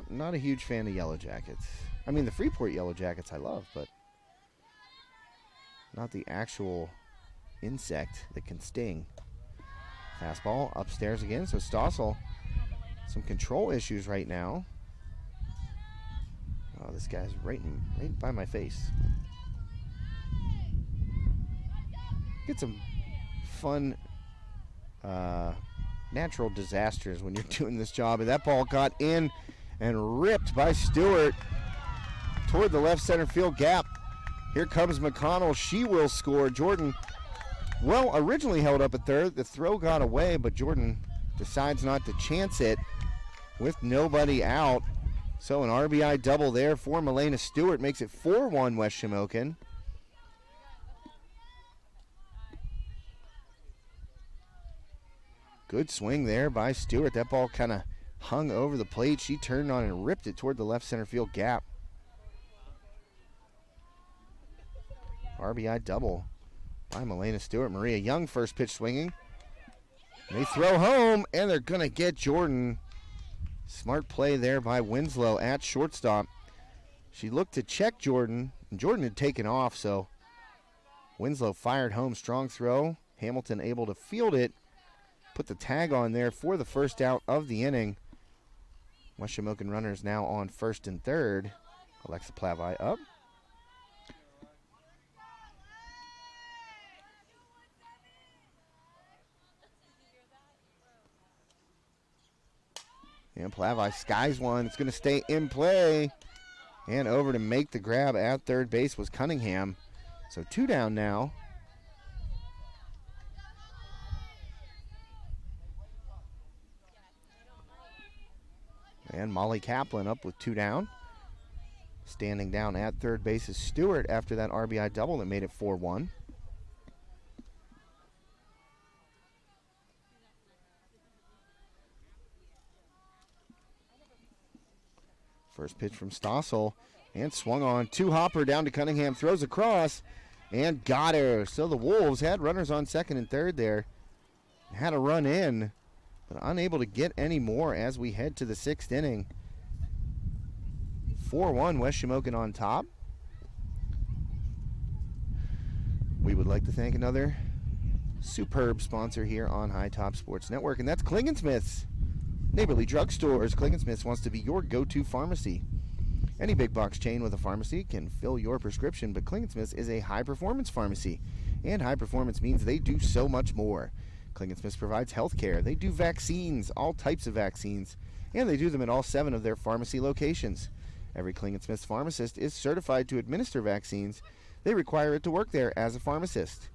Not a huge fan of yellow jackets. I mean, the Freeport yellow jackets I love, but not the actual insect that can sting. Fastball upstairs again. So Stossel, some control issues right now. Oh, this guy's right by my face. Get some fun natural disasters when you're doing this job. And that ball got in and ripped by Stewart toward the left center field gap. Here comes McConnell. She will score. Jordan, well, originally held up at third. The throw got away, but Jordan decides not to chance it with nobody out. So an RBI double there for Milena Stewart makes it 4-1 West Shamokin. Good swing there by Stewart. That ball kind of hung over the plate. She turned on and ripped it toward the left center field gap. RBI double by Milena Stewart. Maria Young first pitch swinging. They throw home, and they're going to get Jordan. Smart play there by Winslow at shortstop. She looked to check Jordan, and Jordan had taken off, so Winslow fired home. Strong throw. Hamilton able to field it. Put the tag on there for the first out of the inning. West Shamokin runners now on first and third. Alexa Plavai up. And Plavai skies one. It's going to stay in play. And over to make the grab at third base was Cunningham. So 2 down now. And Molly Kaplan up with 2 down. Standing down at third base is Stewart after that RBI double that made it 4-1. First pitch from Stossel, and swung on. Two-hopper down to Cunningham, throws across, and got her. So the Wolves had runners on second and third there. Had a run in, but unable to get any more as we head to the sixth inning. 4-1, West Shamokin on top. We would like to thank another superb sponsor here on High Top Sports Network, and that's Klingensmith's Neighborly Drugstores. Klingensmith's wants to be your go-to pharmacy. Any big box chain with a pharmacy can fill your prescription, but Klingensmith's is a high-performance pharmacy, and high performance means they do so much more. Klingensmith's provides health care. They do vaccines, all types of vaccines, and they do them at all 7 of their pharmacy locations. Every Klingensmith's pharmacist is certified to administer vaccines. They require it to work there as a pharmacist.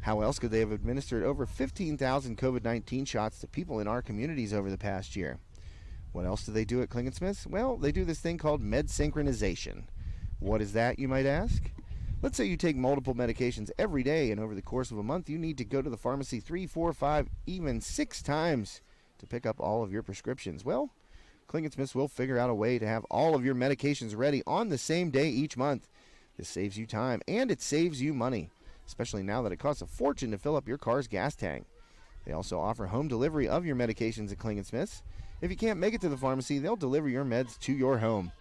How else could they have administered over 15,000 COVID-19 shots to people in our communities over the past year? What else do they do at Klingensmith's? Well, they do this thing called med synchronization. What is that, you might ask? Let's say you take multiple medications every day, and over the course of a month, you need to go to the pharmacy 3, 4, 5, even 6 times to pick up all of your prescriptions. Well, Klingensmith's will figure out a way to have all of your medications ready on the same day each month. This saves you time, and it saves you money, especially now that it costs a fortune to fill up your car's gas tank. They also offer home delivery of your medications at Klingensmith's. If you can't make it to the pharmacy, they'll deliver your meds to your home,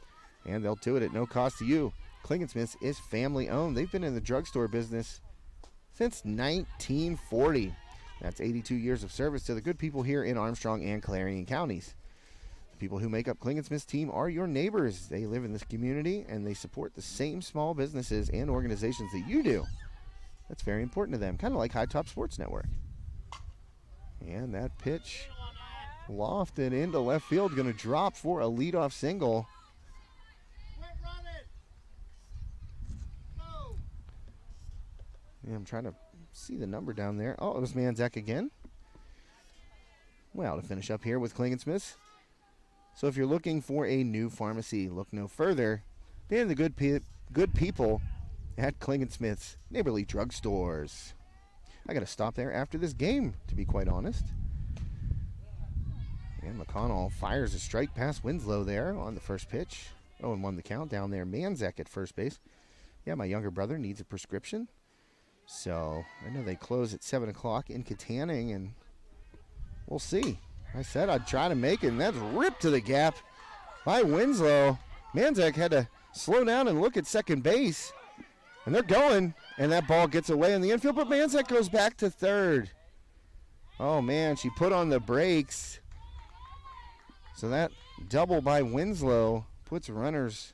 and they'll do it at no cost to you. Klingensmith's is family-owned. They've been in the drugstore business since 1940. That's 82 years of service to the good people here in Armstrong and Clarion counties. The people who make up Klingensmith's team are your neighbors. They live in this community, and they support the same small businesses and organizations that you do. That's very important to them, kind of like High Top Sports Network. And that pitch lofted into left field, going to drop for a leadoff single. Yeah, I'm trying to see the number down there. Oh, it was Manzek again. Well, to finish up here with Klingensmith's. So if you're looking for a new pharmacy, look no further than the good people at Klingensmith's Neighborly Drugstores. I got to stop there after this game, to be quite honest. And McConnell fires a strike past Winslow there on the first pitch. 0-1 the count down there. Manzek at first base. Yeah, my younger brother needs a prescription. So I know they close at 7 o'clock in Katanning, and we'll see. I said I'd try to make it, and that's ripped to the gap by Winslow. Manzek had to slow down and look at second base, and they're going, and that ball gets away in the infield, but Manzek goes back to third. Oh, man, she put on the brakes. So that double by Winslow puts runners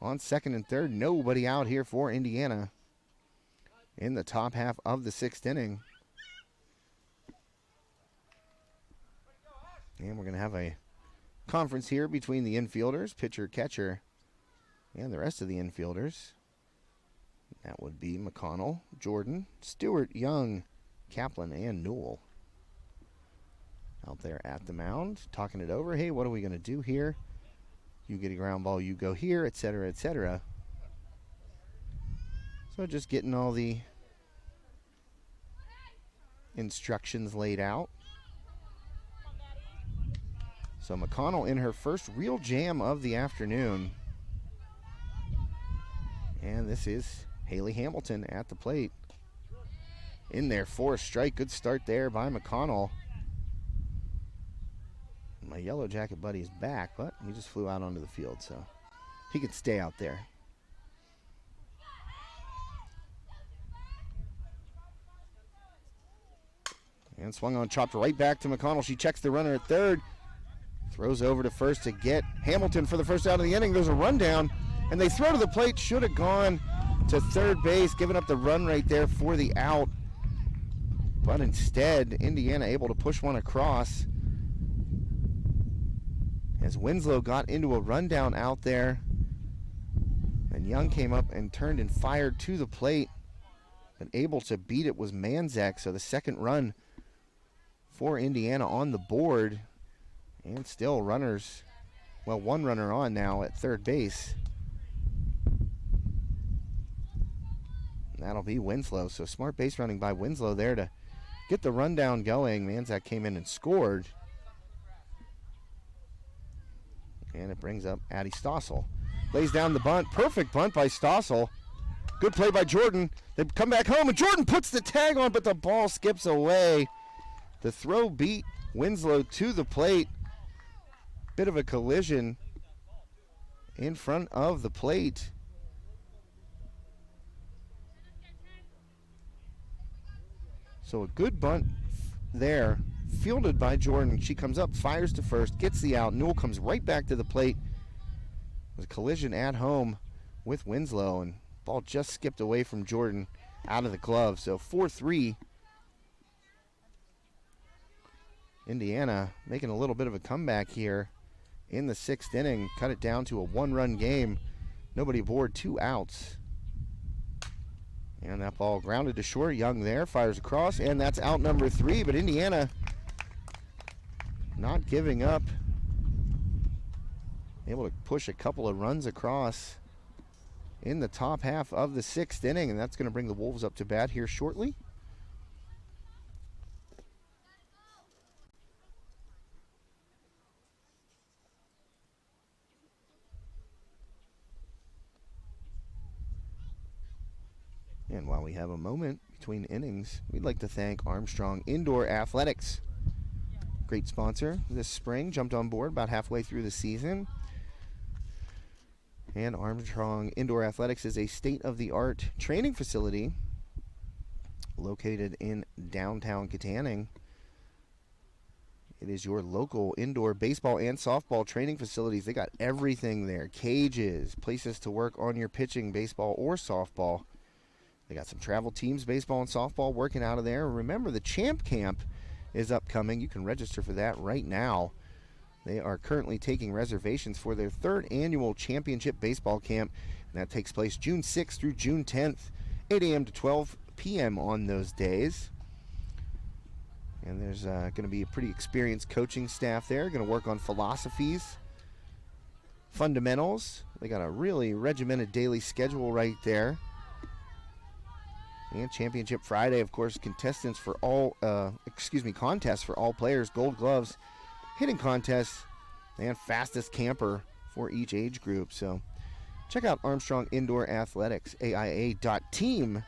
on second and third. Nobody out here for Indiana in the top half of the sixth inning. And we're going to have a conference here between the infielders, pitcher, catcher, and the rest of the infielders. That would be McConnell, Jordan, Stewart, Young, Kaplan, and Newell. Out there at the mound, talking it over. Hey, what are we going to do here? You get a ground ball, you go here, etc., etc. So just getting all the instructions laid out. So McConnell in her first real jam of the afternoon. And this is Haley Hamilton at the plate. In there for a strike. Good start there by McConnell. My Yellow Jacket buddy is back, but he just flew out onto the field, so he could stay out there. And swung on, chopped right back to McConnell. She checks the runner at third. Throws over to first to get Hamilton for the first out of the inning. There's a rundown, and they throw to the plate. Should have gone to third base, giving up the run right there for the out. But instead, Indiana able to push one across as Winslow got into a rundown out there. And Young came up and turned and fired to the plate. But able to beat it was Manzek, so the second run for Indiana on the board. And still runners, well, one runner on now at third base. And that'll be Winslow. So smart base running by Winslow there to get the rundown going. Manzek came in and scored. And it brings up Addie Stossel. Lays down the bunt. Perfect bunt by Stossel. Good play by Jordan. They come back home, and Jordan puts the tag on, but the ball skips away. The throw beat Winslow to the plate. Bit of a collision in front of the plate. So a good bunt there, fielded by Jordan. She comes up, fires to first, gets the out. Newell comes right back to the plate. It was a collision at home with Winslow, and ball just skipped away from Jordan out of the glove. So 4-3. Indiana making a little bit of a comeback here in the 6th inning. Cut it down to a 1-run game. Nobody aboard, 2 outs. And that ball grounded to short. Young there, fires across, and that's out number 3. But Indiana not giving up. Able to push a couple of runs across in the top half of the 6th inning, and that's going to bring the Wolves up to bat here shortly. And while we have a moment between innings, we'd like to thank Armstrong Indoor Athletics. Great sponsor this spring, jumped on board about halfway through the season. And Armstrong Indoor Athletics is a state-of-the-art training facility located in downtown Katanning. It is your local indoor baseball and softball training facilities. They got everything there. Cages, places to work on your pitching, baseball or softball. They got some travel teams, baseball and softball, working out of there. Remember, the Champ Camp is upcoming. You can register for that right now. They are currently taking reservations for their 3rd annual championship baseball camp, and that takes place June 6th through June 10th, 8 a.m. to 12 p.m. on those days. And there's going to be a pretty experienced coaching staff there, going to work on philosophies, fundamentals. They got a really regimented daily schedule right there. And Championship Friday, of course, contests for all players, gold gloves, hitting contests, and fastest camper for each age group. So check out Armstrong Indoor Athletics, AIA.team.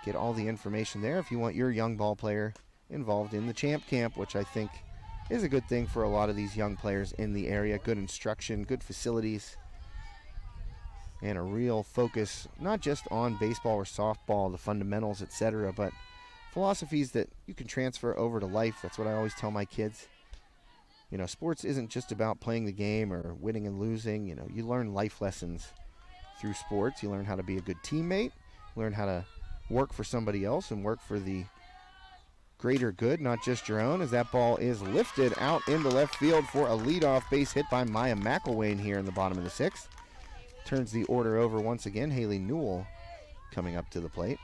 Get all the information there if you want your young ball player involved in the Champ Camp, which I think is a good thing for a lot of these young players in the area. Good instruction, good facilities, and a real focus not just on baseball or softball, the fundamentals, etc., but philosophies that you can transfer over to life. That's what I always tell my kids. You know, sports isn't just about playing the game or winning and losing. You know, you learn life lessons through sports. You learn how to be a good teammate, learn how to work for somebody else and work for the greater good, not just your own, as that ball is lifted out into left field for a leadoff base hit by Maya McElwain here in the bottom of the 6th. Turns the order over once again. Haley Newell coming up to the plate.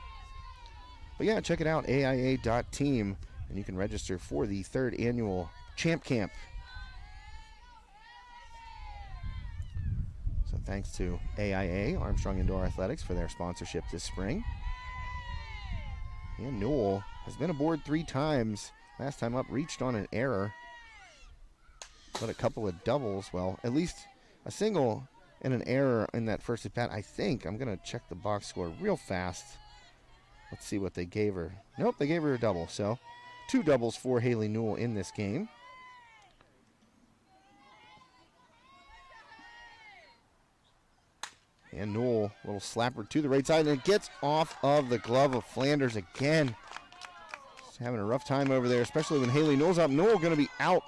But yeah, check it out, AIA.team, and you can register for the 3rd annual Champ Camp. So thanks to AIA, Armstrong Indoor Athletics, for their sponsorship this spring. And Newell has been aboard 3 times. Last time up, reached on an error. But a couple of doubles, well, at least a single and an error in that first at bat. I think I'm going to check the box score real fast. Let's see what they gave her. Nope, they gave her a double. So 2 doubles for Haley Newell in this game. And Newell, little slapper to the right side, and it gets off of the glove of Flanders again. Just having a rough time over there, especially when Haley Newell's up. Newell going to be out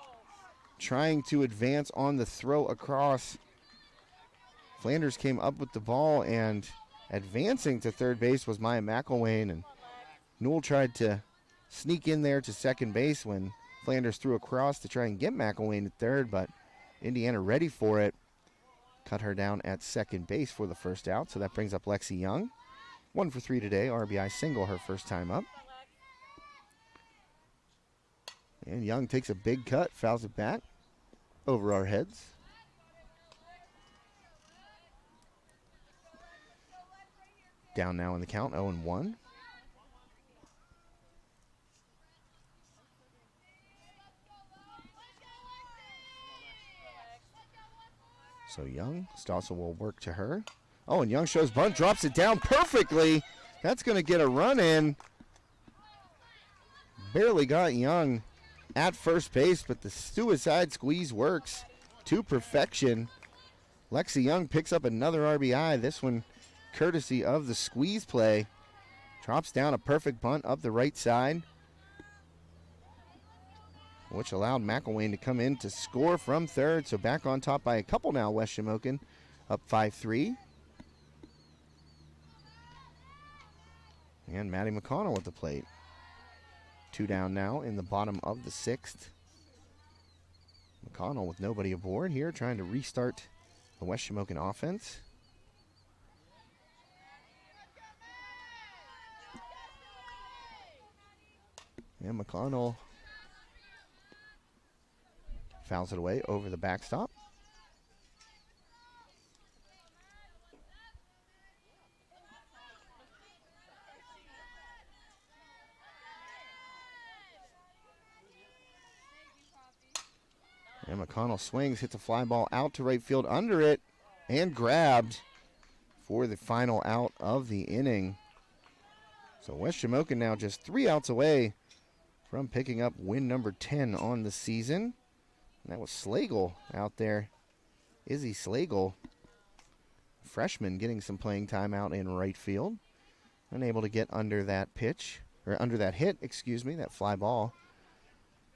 trying to advance on the throw across. Flanders came up with the ball, and advancing to third base was Maya McElwain, and Newell tried to sneak in there to second base when Flanders threw across to try and get McElwain at third, but Indiana ready for it. Cut her down at second base for the first out, so that brings up Lexi Young. 1 for 3 today, RBI single her first time up. And Young takes a big cut, fouls it back over our heads. Down now in the count, 0-1. So Young, Stossel will work to her. Oh, and Young shows bunt, drops it down perfectly. That's going to get a run in. Barely got Young at first base, but the suicide squeeze works to perfection. Lexi Young picks up another RBI, this one courtesy of the squeeze play. Drops down a perfect bunt up the right side, which allowed McElwain to come in to score from third. So back on top by a couple now, West Shamokin, up 5-3. And Maddie McConnell at the plate. 2 down now in the bottom of the 6th. McConnell with nobody aboard here, trying to restart the West Shamokin offense. And McConnell fouls it away over the backstop. And McConnell swings, hits a fly ball out to right field, under it, and grabbed for the final out of the inning. So West Shamokin now just 3 outs away from picking up win number 10 on the season. And that was Slagle out there. Izzy Slagle, freshman, getting some playing time out in right field. Unable to get under that pitch, or under that hit, excuse me, that fly ball.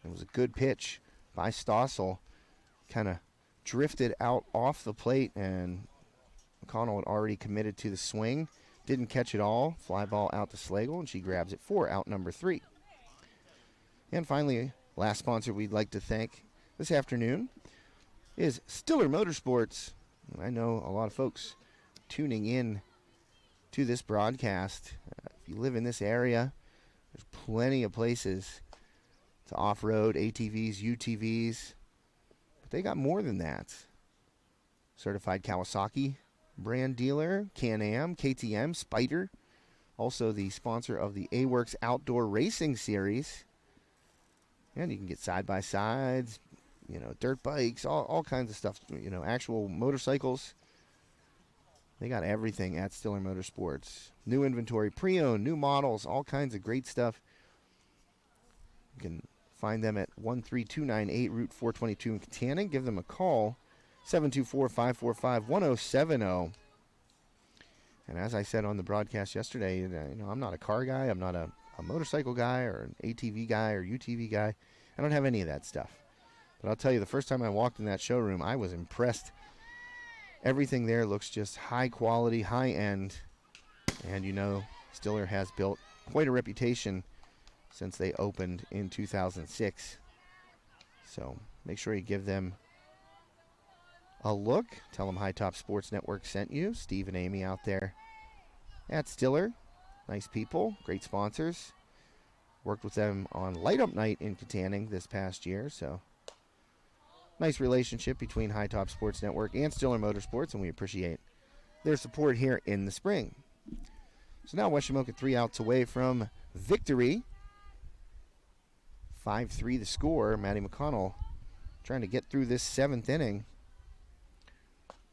It was a good pitch by Stossel. Kind of drifted out off the plate, and McConnell had already committed to the swing. Didn't catch it all. Fly ball out to Slagle, and she grabs it for out number 3. And finally, last sponsor we'd like to thank this afternoon is Stiller Motorsports. I know a lot of folks tuning in to this broadcast. If you live in this area, there's plenty of places to off-road, ATVs, UTVs. But they got more than that. Certified Kawasaki brand dealer, Can-Am, KTM, Spyder. Also the sponsor of the A-Works Outdoor Racing Series. And you can get side-by-sides, you know, dirt bikes, all kinds of stuff, you know, actual motorcycles. They got everything at Stiller Motorsports. New inventory, pre-owned, new models, all kinds of great stuff. You can find them at 13298 Route 422 in Katanning. Give them a call, 724-545-1070. And as I said on the broadcast yesterday, you know, I'm not a car guy. I'm not a motorcycle guy or an ATV guy or UTV guy. I don't have any of that stuff. But I'll tell you, the first time I walked in that showroom, I was impressed. Everything there looks just high quality, high end. And you know, Stiller has built quite a reputation since they opened in 2006. So make sure you give them a look. Tell them High Top Sports Network sent you. Steve and Amy out there at Stiller. Nice people, great sponsors. Worked with them on Light Up Night in Katanning this past year, so nice relationship between High Top Sports Network and Stiller Motorsports, and we appreciate their support here in the spring. So now West Shamokin 3 outs away from victory. 5-3 the score. Maddie McConnell trying to get through this 7th inning.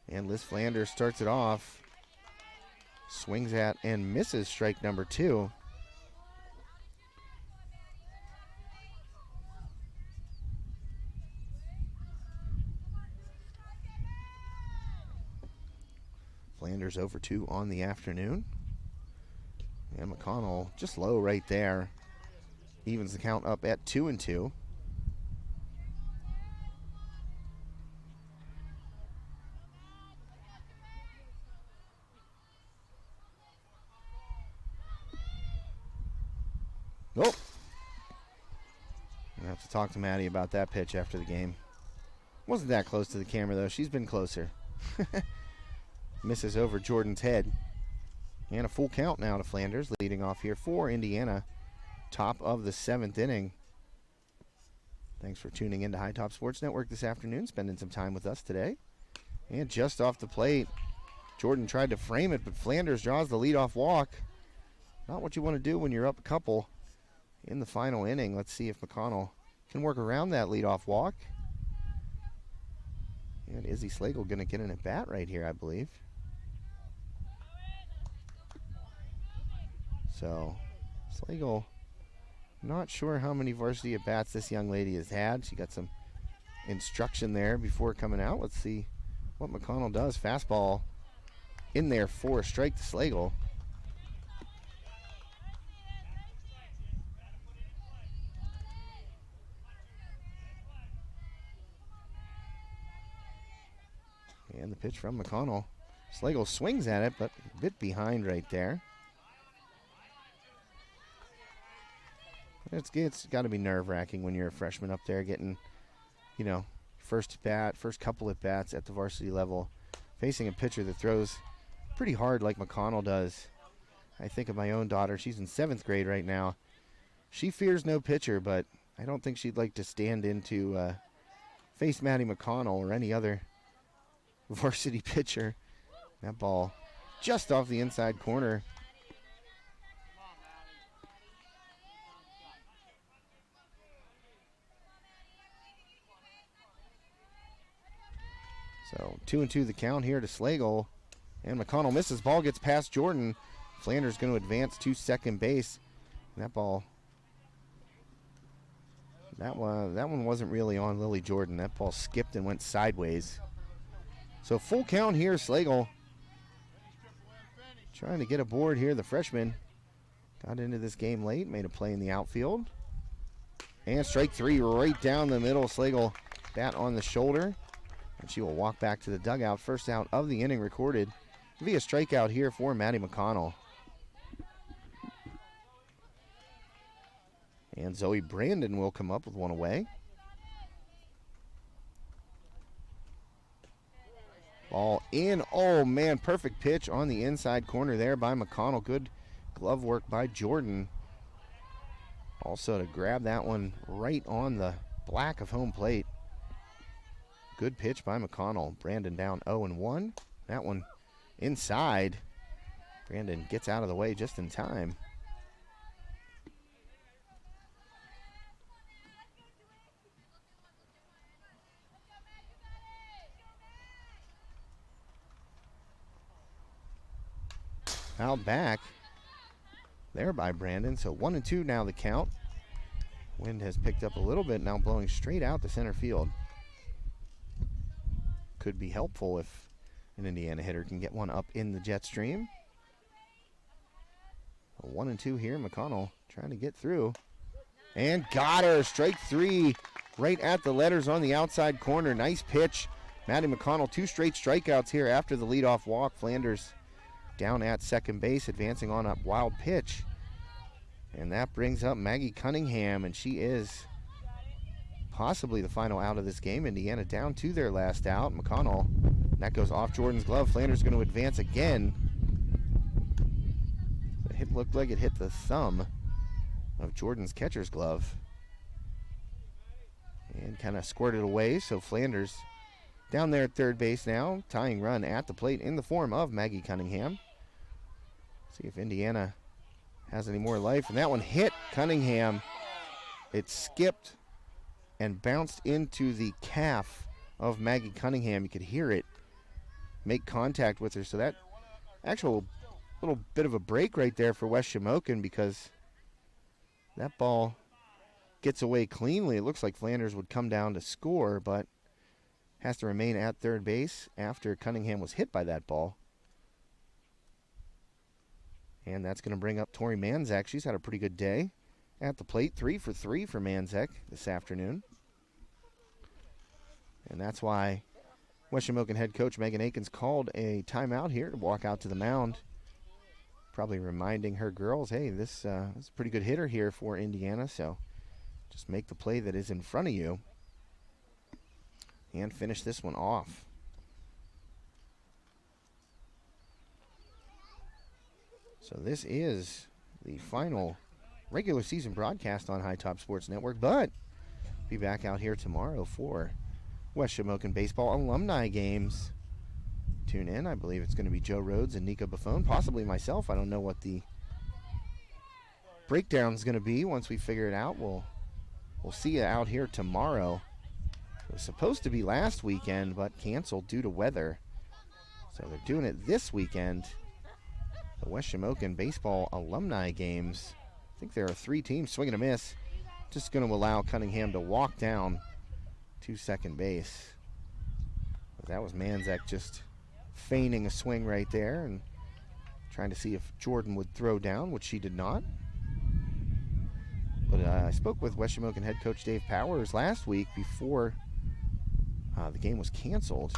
And Liz Flanders starts it off. Swings at and misses strike number 2. Flanders over 2 on the afternoon. And McConnell just low right there. Evens the count up at 2-2. Oh! I have to talk to Maddie about that pitch after the game. Wasn't that close to the camera, though. She's been closer. Misses over Jordan's head. And a full count now to Flanders, leading off here for Indiana. Top of the 7th inning. Thanks for tuning in to High Top Sports Network this afternoon, spending some time with us today. And just off the plate, Jordan tried to frame it, but Flanders draws the leadoff walk. Not what you want to do when you're up a couple in the final inning. Let's see if McConnell can work around that leadoff walk. And Izzy Slagle going to get an at-bat right here, I believe. So, Slagle, not sure how many varsity at-bats this young lady has had. She got some instruction there before coming out. Let's see what McConnell does. Fastball in there for a strike to Slagle. And the pitch from McConnell. Slagle swings at it, but a bit behind right there. It's got to be nerve-wracking when you're a freshman up there getting, you know, first couple at bats at the varsity level, facing a pitcher that throws pretty hard like McConnell does. I think of my own daughter. She's in 7th grade right now. She fears no pitcher, but I don't think she'd like to stand into face Maddie McConnell or any other varsity pitcher. That ball just off the inside corner. So 2-2 the count here to Slagle. And McConnell misses. Ball gets past Jordan. Flanders going to advance to second base. And that ball, that one wasn't really on Lily Jordan. That ball skipped and went sideways. So full count here, Slagle. Trying to get aboard here, the freshman. Got into this game late, made a play in the outfield. And strike 3 right down the middle. Slagle, bat on the shoulder. And she will walk back to the dugout. First out of the inning recorded via strikeout here for Maddie McConnell. And Zoe Brandon will come up with one away. Ball in. Oh, man, perfect pitch on the inside corner there by McConnell. Good glove work by Jordan. Also to grab that one right on the black of home plate. Good pitch by McConnell. Brandon down 0-1. That one inside. Brandon gets out of the way just in time. Fouled back there by Brandon. So 1-2 now the count. Wind has picked up a little bit, now blowing straight out to center field. Could be helpful if an Indiana hitter can get one up in the jet stream. 1-2 here. McConnell trying to get through. And got her. Strike 3 right at the letters on the outside corner. Nice pitch. Maddie McConnell, 2 straight strikeouts here after the leadoff walk. Flanders down at second base, advancing on a wild pitch. And that brings up Maggie Cunningham, and she is possibly the final out of this game. Indiana down to their last out. McConnell, that goes off Jordan's glove. Flanders going to advance again. The hit looked like it hit the thumb of Jordan's catcher's glove. And kind of squirted away, so Flanders down there at third base now. Tying run at the plate in the form of Maggie Cunningham. See if Indiana has any more life. And that one hit Cunningham. It skipped and bounced into the calf of Maggie Cunningham. You could hear it make contact with her. So that actual little bit of a break right there for West Shamokin, because that ball gets away cleanly. It looks like Flanders would come down to score, but has to remain at third base after Cunningham was hit by that ball. And that's going to bring up Tori Manzak. She's had a pretty good day at the plate. 3 for 3 for Manzak this afternoon. And that's why West Shamokin head coach Megan Akins called a timeout here to walk out to the mound. Probably reminding her girls, hey, this is a pretty good hitter here for Indiana, so just make the play that is in front of you and finish this one off. So this is the final regular season broadcast on High Top Sports Network, but be back out here tomorrow for West Shamokin baseball alumni games. Tune in. I believe it's going to be Joe Rhodes and Nico Buffone, possibly myself. I don't know what the breakdown is going to be. Once we figure it out, we'll see you out here tomorrow It was supposed to be last weekend, but canceled due to weather. So they're doing it this weekend. The West Shamokin baseball alumni games. I think there are 3 teams. Swing and a miss. Just going to allow Cunningham to walk down to second base. That was Manzak just feigning a swing right there and trying to see if Jordan would throw down, which she did not. But I spoke with West Shamokin head coach Dave Powers last week before the game was canceled.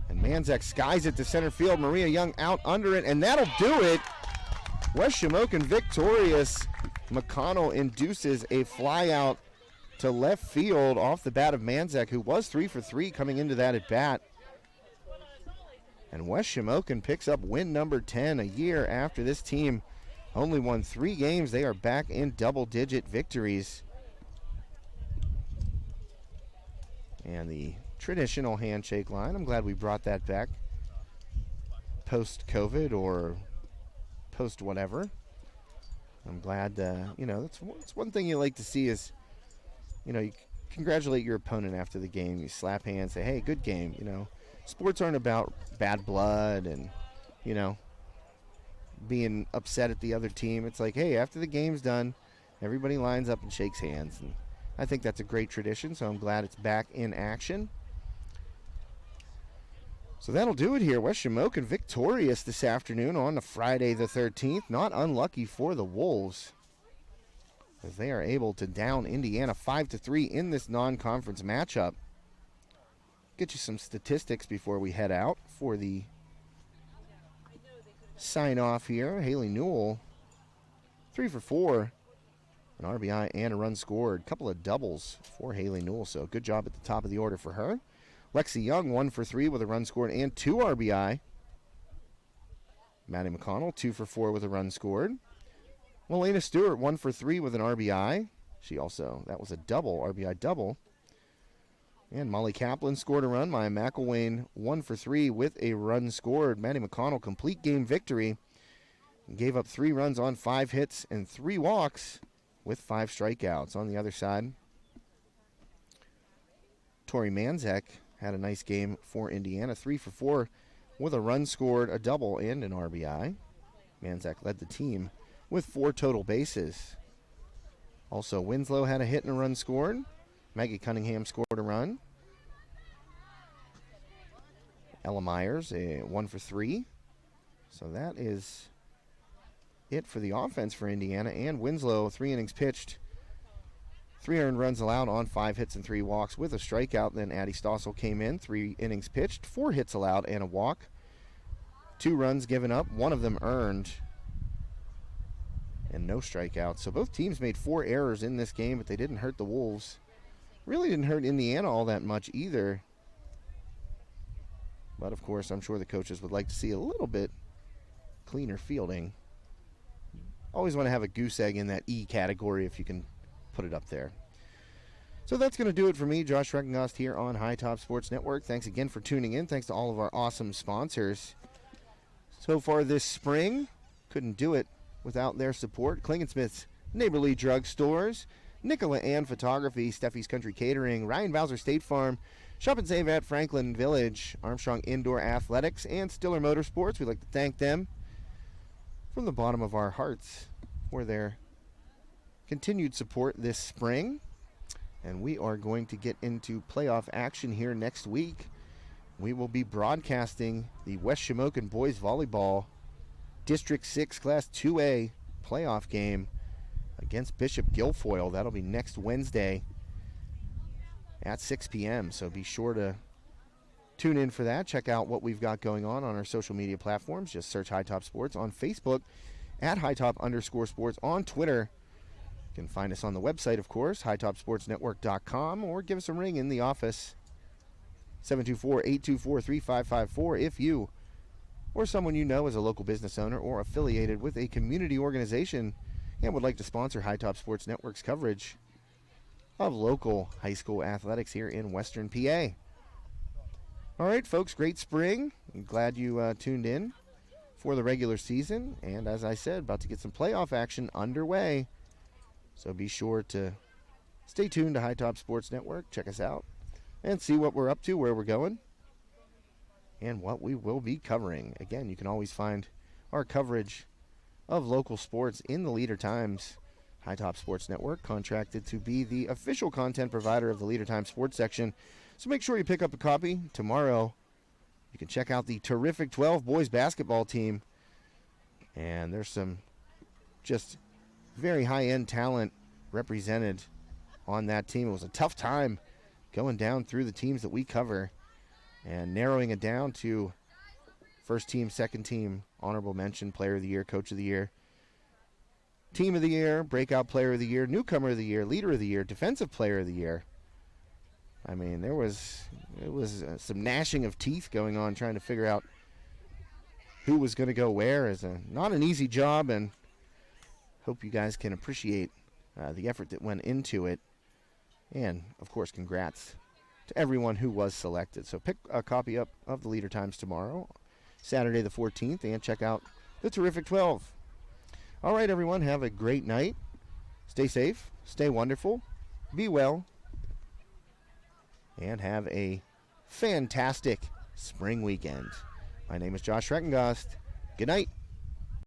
And Manzak skies it to center field. Maria Young out under it, and that'll do it. West Shamokin victorious. McConnell induces a fly out to left field off the bat of Manzak, who was 3 for 3 coming into that at bat. And West Shamokin picks up win number 10 a year after this team only won 3 games. They are back in double-digit victories. And the traditional handshake line, I'm glad we brought that back post-COVID or post-whatever. I'm glad, that's one thing you like to see is, you congratulate your opponent after the game. You slap hands, say, hey, good game, Sports aren't about bad blood and, being upset at the other team. It's like, hey, after the game's done, everybody lines up and shakes hands. And I think that's a great tradition, so I'm glad it's back in action. So that'll do it here. West Shamokin victorious this afternoon on the Friday the 13th. Not unlucky for the Wolves, as they are able to down Indiana 5-3 in this non-conference matchup. Get you some statistics before we head out for the sign-off here. Haley Newell, 3 for 4, an RBI and a run scored. Couple of doubles for Haley Newell, so good job at the top of the order for her. Lexi Young, 1 for 3 with a run scored and 2 RBI. Maddie McConnell, 2 for 4 with a run scored. Melena Stewart, 1 for 3 with an RBI. That was a double, RBI double. And Molly Kaplan scored a run. Maya McElwain, 1 for 3 with a run scored. Maddie McConnell, complete game victory. Gave up 3 runs on 5 hits and 3 walks with 5 strikeouts. On the other side, Tori Manzak had a nice game for Indiana. 3 for 4 with a run scored, a double, and an RBI. Manzak led the team with 4 total bases. Also, Winslow had a hit and a run scored. Maggie Cunningham scored a run. Ella Myers, 1 for 3. So that is it for the offense for Indiana. And Winslow, 3 innings pitched, 3 earned runs allowed on 5 hits and 3 walks with a strikeout. Then Addie Stossel came in, 3 innings pitched, 4 hits allowed and a walk. 2 runs given up, 1 of them earned, and no strikeouts. So both teams made 4 errors in this game, but they didn't hurt the Wolves. Really didn't hurt Indiana all that much either. But, of course, I'm sure the coaches would like to see a little bit cleaner fielding. Always want to have a goose egg in that E category if you can put it up there. So that's going to do it for me, Josh Reckengast, here on High Top Sports Network. Thanks again for tuning in. Thanks to all of our awesome sponsors so far this spring. Couldn't do it without their support. Klingensmith's Neighborly Drug Stores, Nicola Ann Photography, Steffi's Country Catering, Ryan Bowser State Farm, Shop and Save at Franklin Village, Armstrong Indoor Athletics, and Stiller Motorsports. We'd like to thank them from the bottom of our hearts for their continued support this spring. And we are going to get into playoff action here next week. We will be broadcasting the West Shamokin Boys Volleyball District 6 Class 2A playoff game against Bishop Guilfoyle. That'll be next Wednesday at 6 p.m. So be sure to tune in for that. Check out what we've got going on our social media platforms. Just search High Top Sports on Facebook, at HighTop_sports on Twitter. You can find us on the website, of course, hightopsportsnetwork.com, or give us a ring in the office, 724-824-3554, if you or someone you know is a local business owner or affiliated with a community organization and would like to sponsor High Top Sports Network's coverage of local high school athletics here in Western PA. All right, folks, great spring. I'm glad you tuned in for the regular season. And as I said, about to get some playoff action underway. So be sure to stay tuned to High Top Sports Network. Check us out and see what we're up to, where we're going, and what we will be covering. Again, you can always find our coverage of local sports in the Leader Times High Top Sports Network, contracted to be the official content provider of the Leader Times Sports section. So make sure you pick up a copy. Tomorrow, you can check out the terrific 12 boys basketball team. And there's some just very high-end talent represented on that team. It was a tough time going down through the teams that we cover and narrowing it down to first team, second team, honorable mention, player of the year, coach of the year, team of the year, breakout player of the year, newcomer of the year, leader of the year, defensive player of the year. I mean, it was some gnashing of teeth going on trying to figure out who was going to go where. Is not an easy job, and hope you guys can appreciate the effort that went into it. And, of course, congrats to everyone who was selected. So pick a copy up of the Leader Times tomorrow, Saturday the 14th, and check out the terrific 12. All right, everyone, have a great night. Stay safe, stay wonderful, be well, and have a fantastic spring weekend. My name is Josh Reckengast. Good night.